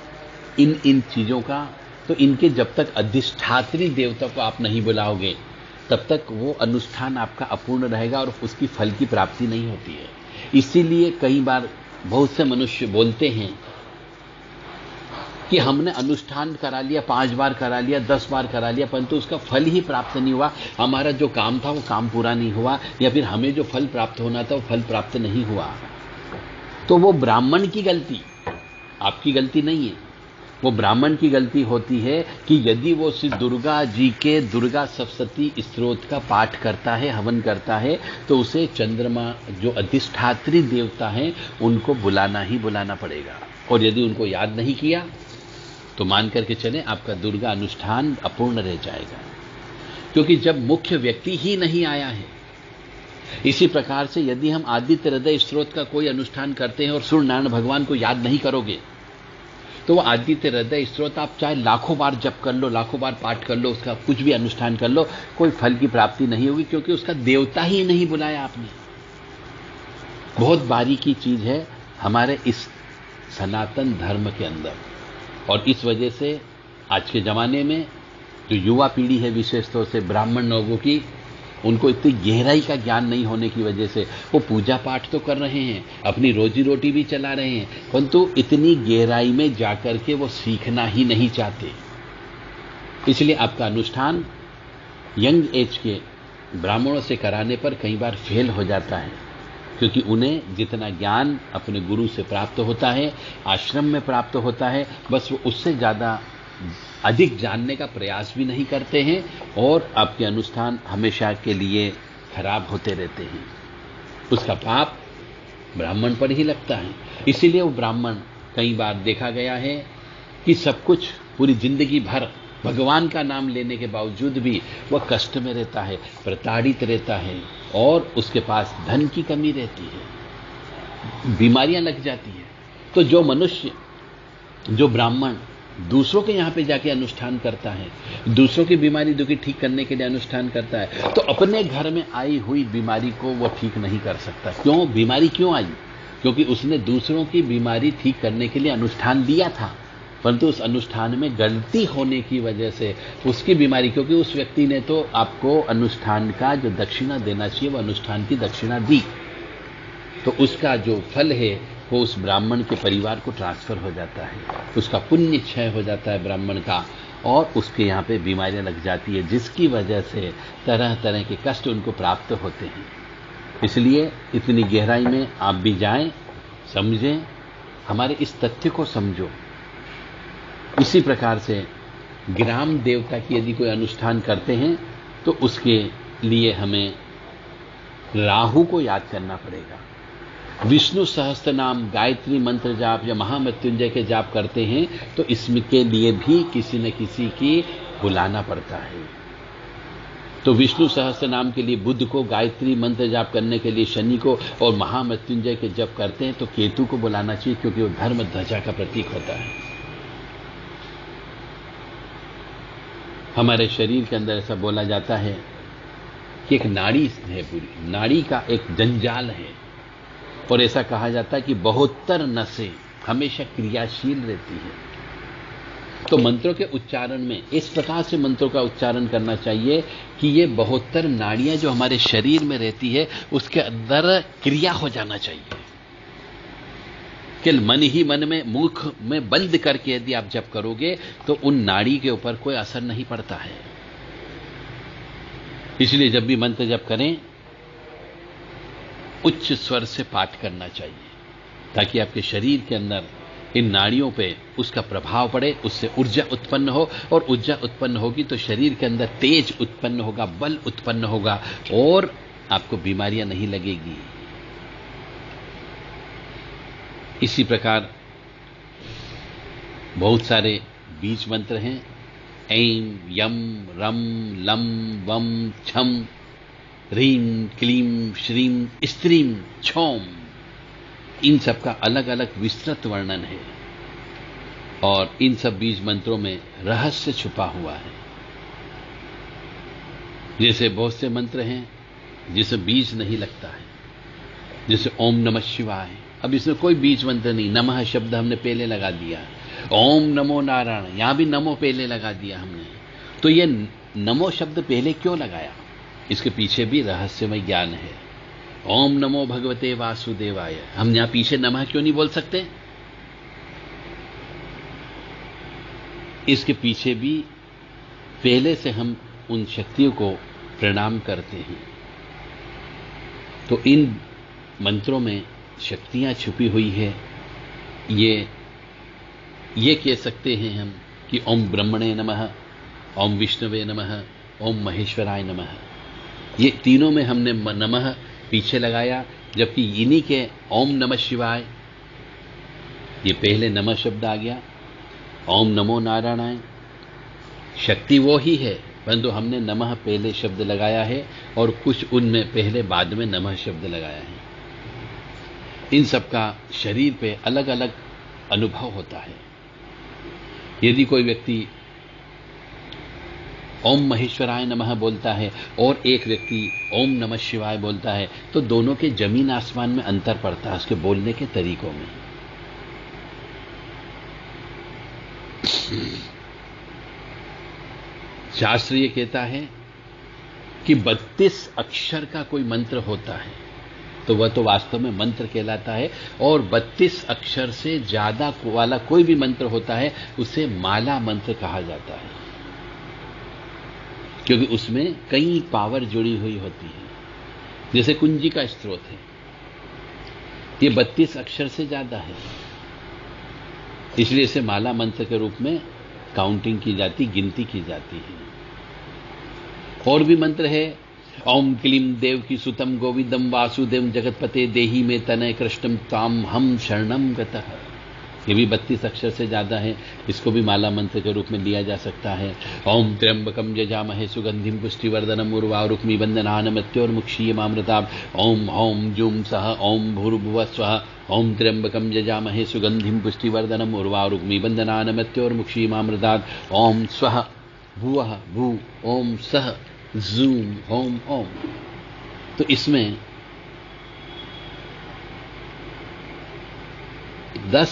इन चीजों का, तो इनके जब तक अधिष्ठात्री देवता को आप नहीं बुलाओगे तब तक वो अनुष्ठान आपका अपूर्ण रहेगा और उसकी फल की प्राप्ति नहीं होती है। इसीलिए कई बार बहुत से मनुष्य बोलते हैं कि हमने अनुष्ठान करा लिया, 5 बार करा लिया, 10 बार करा लिया, परंतु उसका फल ही प्राप्त नहीं हुआ, हमारा जो काम था वो काम पूरा नहीं हुआ, या फिर हमें जो फल प्राप्त होना था वो फल प्राप्त नहीं हुआ, तो वो ब्राह्मण की गलती, आपकी गलती नहीं है। वो ब्राह्मण की गलती होती है कि यदि वो श्री दुर्गा जी के दुर्गा सप्तशती स्तोत्र का पाठ करता है, हवन करता है, तो उसे चंद्रमा जो अधिष्ठात्री देवता हैं उनको बुलाना ही बुलाना पड़ेगा। और यदि उनको याद नहीं किया तो मान करके चलें आपका दुर्गा अनुष्ठान अपूर्ण रह जाएगा, क्योंकि जब मुख्य व्यक्ति ही नहीं आया है। इसी प्रकार से यदि हम आदित्य हृदय स्तोत्र का कोई अनुष्ठान करते हैं और सूर्य नारायण भगवान को याद नहीं करोगे, तो वो आदित्य हृदय स्तोत्र आप चाहे लाखों बार जप कर लो, लाखों बार पाठ कर लो, उसका कुछ भी अनुष्ठान कर लो, कोई फल की प्राप्ति नहीं होगी, क्योंकि उसका देवता ही नहीं बुलाया आपने। बहुत बारीकी चीज है हमारे इस सनातन धर्म के अंदर, और इस वजह से आज के जमाने में जो युवा पीढ़ी है, विशेष तौर से ब्राह्मण लोगों की, उनको इतनी गहराई का ज्ञान नहीं होने की वजह से वो पूजा पाठ तो कर रहे हैं, अपनी रोजी रोटी भी चला रहे हैं, परंतु इतनी गहराई में जाकर के वो सीखना ही नहीं चाहते। इसलिए आपका अनुष्ठान यंग एज के ब्राह्मणों से कराने पर कई बार फेल हो जाता है, क्योंकि उन्हें जितना ज्ञान अपने गुरु से प्राप्त होता है, आश्रम में प्राप्त होता है, बस वो उससे ज्यादा अधिक जानने का प्रयास भी नहीं करते हैं, और आपके अनुष्ठान हमेशा के लिए खराब होते रहते हैं। उसका पाप ब्राह्मण पर ही लगता है। इसीलिए वो ब्राह्मण कई बार देखा गया है कि सब कुछ पूरी जिंदगी भर भगवान का नाम लेने के बावजूद भी वह कष्ट में रहता है, प्रताड़ित रहता है, और उसके पास धन की कमी रहती है, बीमारियां लग जाती है। तो जो मनुष्य, जो ब्राह्मण दूसरों के यहां पे जाके अनुष्ठान करता है, दूसरों की बीमारी दुखी ठीक करने के लिए अनुष्ठान करता है, तो अपने घर में आई हुई बीमारी को वो ठीक नहीं कर सकता। क्यों? बीमारी क्यों आई? क्योंकि उसने दूसरों की बीमारी ठीक करने के लिए अनुष्ठान दिया था, परंतु उस अनुष्ठान में गलती होने की वजह से उसकी बीमारी, क्योंकि उस व्यक्ति ने तो आपको अनुष्ठान का जो दक्षिणा देना चाहिए वो अनुष्ठान की दक्षिणा दी, तो उसका जो फल है वो उस ब्राह्मण के परिवार को ट्रांसफर हो जाता है, उसका पुण्य क्षय हो जाता है ब्राह्मण का, और उसके यहाँ पे बीमारियां लग जाती है, जिसकी वजह से तरह तरह के कष्ट उनको प्राप्त होते हैं। इसलिए इतनी गहराई में आप भी जाएं, समझें, हमारे इस तथ्य को समझो। इसी प्रकार से ग्राम देवता की यदि कोई अनुष्ठान करते हैं तो उसके लिए हमें राहु को याद करना पड़ेगा। विष्णु सहस्त्र नाम, गायत्री मंत्र जाप या महामृत्युंजय के जाप करते हैं तो इसके लिए भी किसी न किसी की बुलाना पड़ता है। तो विष्णु सहस्त्र नाम के लिए बुध को, गायत्री मंत्र जाप करने के लिए शनि को, और महामृत्युंजय के जप करते हैं तो केतु को बुलाना चाहिए, क्योंकि वो धर्म ध्वजा का प्रतीक होता है। हमारे शरीर के अंदर ऐसा बोला जाता है कि एक नाड़ी है, पूरी नाड़ी का एक जंजाल है, और ऐसा कहा जाता है कि 72 नसें हमेशा क्रियाशील रहती है। तो मंत्रों के उच्चारण में इस प्रकार से मंत्रों का उच्चारण करना चाहिए कि ये 72 नाड़ियां जो हमारे शरीर में रहती है उसके अंदर क्रिया हो जाना चाहिए। कि मन ही मन में, मुख में बंद करके यदि आप जप करोगे तो उन नाड़ी के ऊपर कोई असर नहीं पड़ता है। इसलिए जब भी मंत्र जप करें उच्च स्वर से पाठ करना चाहिए, ताकि आपके शरीर के अंदर इन नाड़ियों पे उसका प्रभाव पड़े, उससे ऊर्जा उत्पन्न हो, और ऊर्जा उत्पन्न होगी तो शरीर के अंदर तेज उत्पन्न होगा, बल उत्पन्न होगा, और आपको बीमारियां नहीं लगेगी। इसी प्रकार बहुत सारे बीज मंत्र हैं, ऐं, यम, रम, लम, वम, छम, ह्रीं, क्लीं, श्रीं, स्त्रीं, छौं। इन सब का अलग अलग विस्तृत वर्णन है, और इन सब बीज मंत्रों में रहस्य छुपा हुआ है। जैसे बहुत से मंत्र हैं जिसे बीज नहीं लगता है, जैसे ओम नमः शिवाय। अब इसमें कोई बीज मंत्र नहीं, नमः शब्द हमने पहले लगा दिया, ओम नमो नारायण, यहां भी नमो पहले लगा दिया हमने। तो ये नमो शब्द पहले क्यों लगाया, इसके पीछे भी रहस्यमय ज्ञान है। ओम नमो भगवते वासुदेवाय, हम यहां पीछे नमः क्यों नहीं बोल सकते? इसके पीछे भी पहले से हम उन शक्तियों को प्रणाम करते हैं। तो इन मंत्रों में शक्तियां छुपी हुई है। ये कह सकते हैं हम कि ओम ब्रह्मणे नमः, ओम विष्णुवे नमः, ओम महेश्वराय नमः। ये तीनों में हमने नमः पीछे लगाया, जबकि इन्हीं के ओम नमः शिवाय ये पहले नमः शब्द आ गया। ओम नमो नारायणाय, शक्ति वो ही है, परंतु हमने नमः पहले शब्द लगाया है और कुछ उनमें पहले बाद में नमः शब्द लगाया है। इन सबका शरीर पे अलग अलग अनुभव होता है। यदि कोई व्यक्ति ओम महेश्वराय नमः बोलता है और एक व्यक्ति ओम नमः शिवाय बोलता है, तो दोनों के जमीन आसमान में अंतर पड़ता है उसके बोलने के तरीकों में। शास्त्र ये कहता है कि 32 अक्षर का कोई मंत्र होता है तो वह तो वास्तव में मंत्र कहलाता है, और 32 अक्षर से ज्यादा वाला कोई भी मंत्र होता है उसे माला मंत्र कहा जाता है, क्योंकि उसमें कई पावर जुड़ी हुई होती है। जैसे कुंजी का स्त्रोत है, ये 32 अक्षर से ज्यादा है, इसलिए इसे माला मंत्र के रूप में काउंटिंग की जाती, गिनती की जाती है। और भी मंत्र है, ओम क्लीम देव की सुतम गोविंदम वासुदेव जगतपते देही में तनय कृष्णम ताम हम शरणम गतः। ये भी 32 अक्षर से ज्यादा है, इसको भी माला मंत्र के रूप में लिया जा सकता है। ओम त्र्यंबकम यजामहे सुगंधिम पुष्टिवर्धनम उर्वारुक्मी बंधनान मृत्योर्मुक्षीयमामृतात्। ओम ओम जूम सह ओम भूर्भुवः स्वः। ओम त्र्यंबकम यजामहे सुगंधिम पुष्टिवर्धनम उर्वारुक्मी बंधनान मृत्योर्मुक्षीयमामृतात्। ओम स्वः भुवः भू ओम सह जूम ओम ओम। तो इसमें 10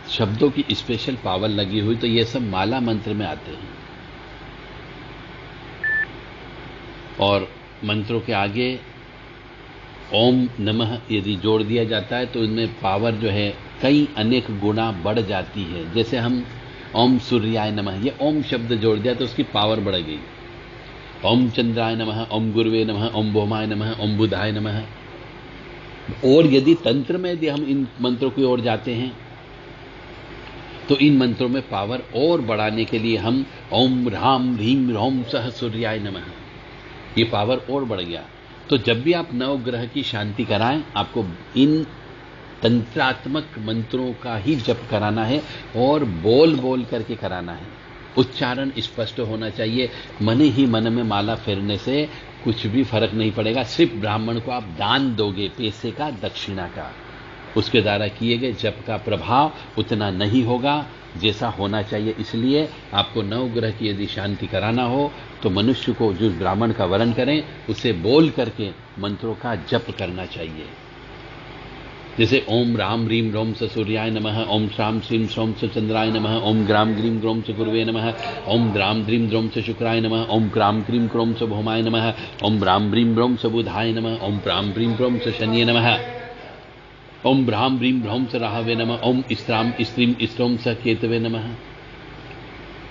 शब्दों की स्पेशल पावर लगी हुई, तो ये सब माला मंत्र में आते हैं। और मंत्रों के आगे ओम नमः यदि जोड़ दिया जाता है तो इनमें पावर जो है कई अनेक गुना बढ़ जाती है। जैसे हम ओम सूर्याय नमः, ये ओम शब्द जोड़ दिया तो उसकी पावर बढ़ गई। ओम चंद्राय नमः, ओम गुरुवे नमः, ओम भौमाय नमः, ओम बुधाय नमः। और यदि तंत्र में यदि हम इन मंत्रों की ओर जाते हैं तो इन मंत्रों में पावर और बढ़ाने के लिए हम ओम ह्राम ह्रीम ह्रौम सह सूर्याय नमः, ये पावर और बढ़ गया। तो जब भी आप नवग्रह की शांति कराएं, आपको इन तंत्रात्मक मंत्रों का ही जप कराना है और बोल बोल करके कराना है। उच्चारण स्पष्ट होना चाहिए। मन ही मन में माला फेरने से कुछ भी फर्क नहीं पड़ेगा। सिर्फ ब्राह्मण को आप दान दोगे पैसे का, दक्षिणा का, उसके द्वारा किए गए जप का प्रभाव उतना नहीं होगा जैसा होना चाहिए। इसलिए आपको नवग्रह की यदि शांति कराना हो तो मनुष्य को जो ब्राह्मण का वरण करें उसे बोल करके मंत्रों का जप करना चाहिए। जैसे ओम राम ह्रीम रोम स सूर्याय नमः, ओम श्राम श्रीम श्रोम स चंद्राय नमः, ओम ग्राम ग्रीम ग्रोम स गुरुवे नमः, ओम द्राम द्रीम द्रोम स शुक्राय नमः, ओम क्राम क्रीम क्रोम स भौमाय नमः, ओम ब्राम ब्रीम ब्रोम स बुधाय नमः, ओम प्राम ब्रीम ब्रोम स शनिये नमः, ओम ब्राम ब्रीम ब्रह्म स राहवे नमः, ओम इस्त्राम स्त्रीम स्त्रोम स केतवे नमः।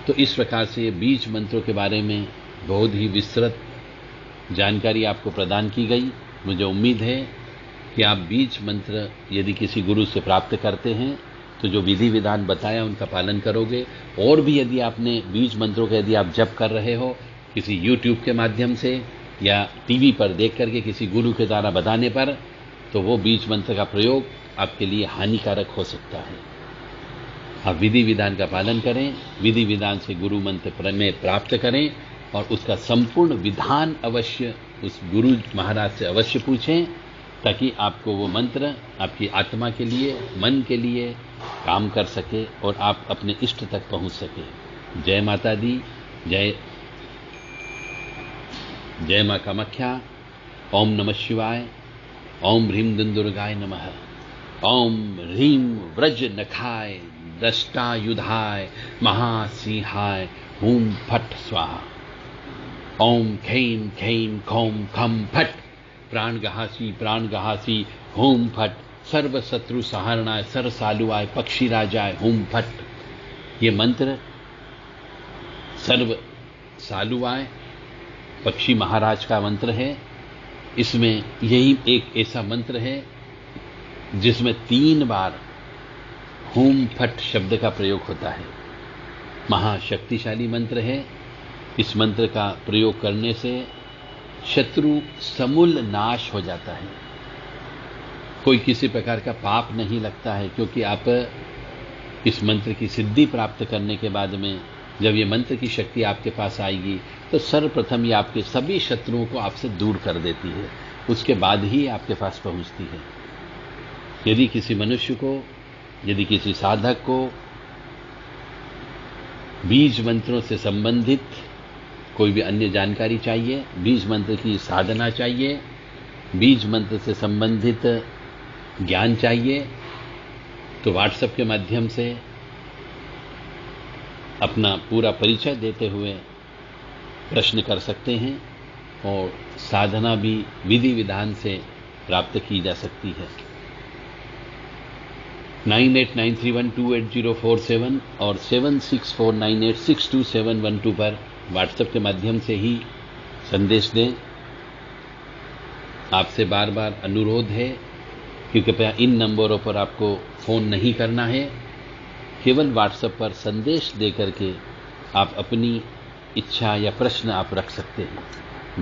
तो इस प्रकार से ये बीज मंत्रों के बारे में बहुत ही विस्तृत जानकारी आपको प्रदान की गई। मुझे उम्मीद है कि आप बीज मंत्र यदि किसी गुरु से प्राप्त करते हैं तो जो विधि विधान बताया उनका पालन करोगे। और भी यदि आपने बीज मंत्रों का यदि आप जप कर रहे हो किसी YouTube के माध्यम से या टीवी पर देख करके किसी गुरु के द्वारा बताने पर, तो वो बीज मंत्र का प्रयोग आपके लिए हानिकारक हो सकता है। आप विधि विधान का पालन करें, विधि विधान से गुरु मंत्र में प्राप्त करें और उसका संपूर्ण विधान अवश्य उस गुरु महाराज से अवश्य पूछें, ताकि आपको वो मंत्र आपकी आत्मा के लिए, मन के लिए काम कर सके और आप अपने इष्ट तक पहुंच सके। जय माता दी, जय मां कामाख्या। ओम नमः शिवाय। ओम ह्रीम दुर्गाय नमः। ओम ह्रीम व्रज नखाय दष्टायुधाय महासिंहाय हूम फट स्वाहा। ओम खैम खैम खौम खम फट प्राण गहासी हूम फट सर्व शत्रु सहारणाय सरसालुआय पक्षी राजाय हूम फट। ये मंत्र सर्व सालुवाय पक्षी महाराज का मंत्र है। इसमें यही एक ऐसा मंत्र है जिसमें 3 बार हूम फट शब्द का प्रयोग होता है। महाशक्तिशाली मंत्र है। इस मंत्र का प्रयोग करने से शत्रु समूल नाश हो जाता है। कोई किसी प्रकार का पाप नहीं लगता है, क्योंकि आप इस मंत्र की सिद्धि प्राप्त करने के बाद में जब ये मंत्र की शक्ति आपके पास आएगी तो सर्वप्रथम ये आपके सभी शत्रुओं को आपसे दूर कर देती है, उसके बाद ही आपके पास पहुंचती है। यदि किसी मनुष्य को, यदि किसी साधक को बीज मंत्रों से संबंधित कोई भी अन्य जानकारी चाहिए, बीज मंत्र की साधना चाहिए, बीज मंत्र से संबंधित ज्ञान चाहिए, तो व्हाट्सएप के माध्यम से अपना पूरा परिचय देते हुए प्रश्न कर सकते हैं और साधना भी विधि विधान से प्राप्त की जा सकती है। 9893128047 और 7649862712 पर व्हाट्सएप के माध्यम से ही संदेश दें। आपसे बार बार अनुरोध है कि कृपया इन नंबरों पर आपको फोन नहीं करना है, केवल व्हाट्सएप पर संदेश देकर के आप अपनी इच्छा या प्रश्न आप रख सकते हैं।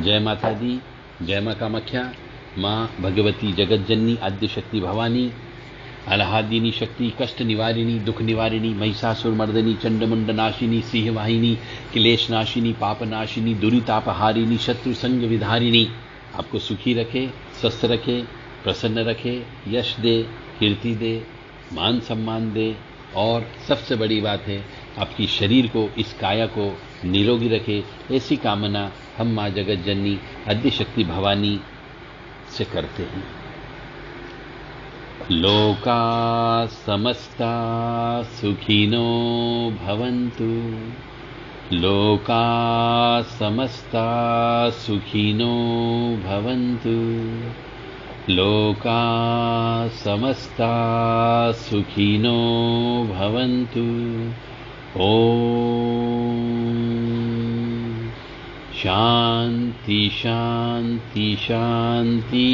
जय माता दी, जय मां कामाख्या, मां भगवती जगज्जननी आद्यशक्ति भवानी, आह्लादिनी शक्ति, कष्ट निवारिणी, दुख निवारिणी, महिषासुर मर्दिनी, चंडमुंड नाशिनी, सिंहवाहिनी, क्लेश नाशिनी, पाप नाशिनी, दुरितापहारिणी, शत्रु संग विधारिणी आपको सुखी रखे, स्वस्थ रखे, प्रसन्न रखे, यश दे, कीर्ति दे, मान सम्मान दे और सबसे बड़ी बात है आपकी शरीर को, इस काया को निरोगी रखे। ऐसी कामना हम मां जगज्जननी आद्यशक्ति भवानी से करते हैं। लोका समस्ता सुखिनो भवन्तु, लोका समस्ता सुखिनो भवन्तु, लोका समस्ता सुखिनो भवन्तु। ओम शांति शांति शांति।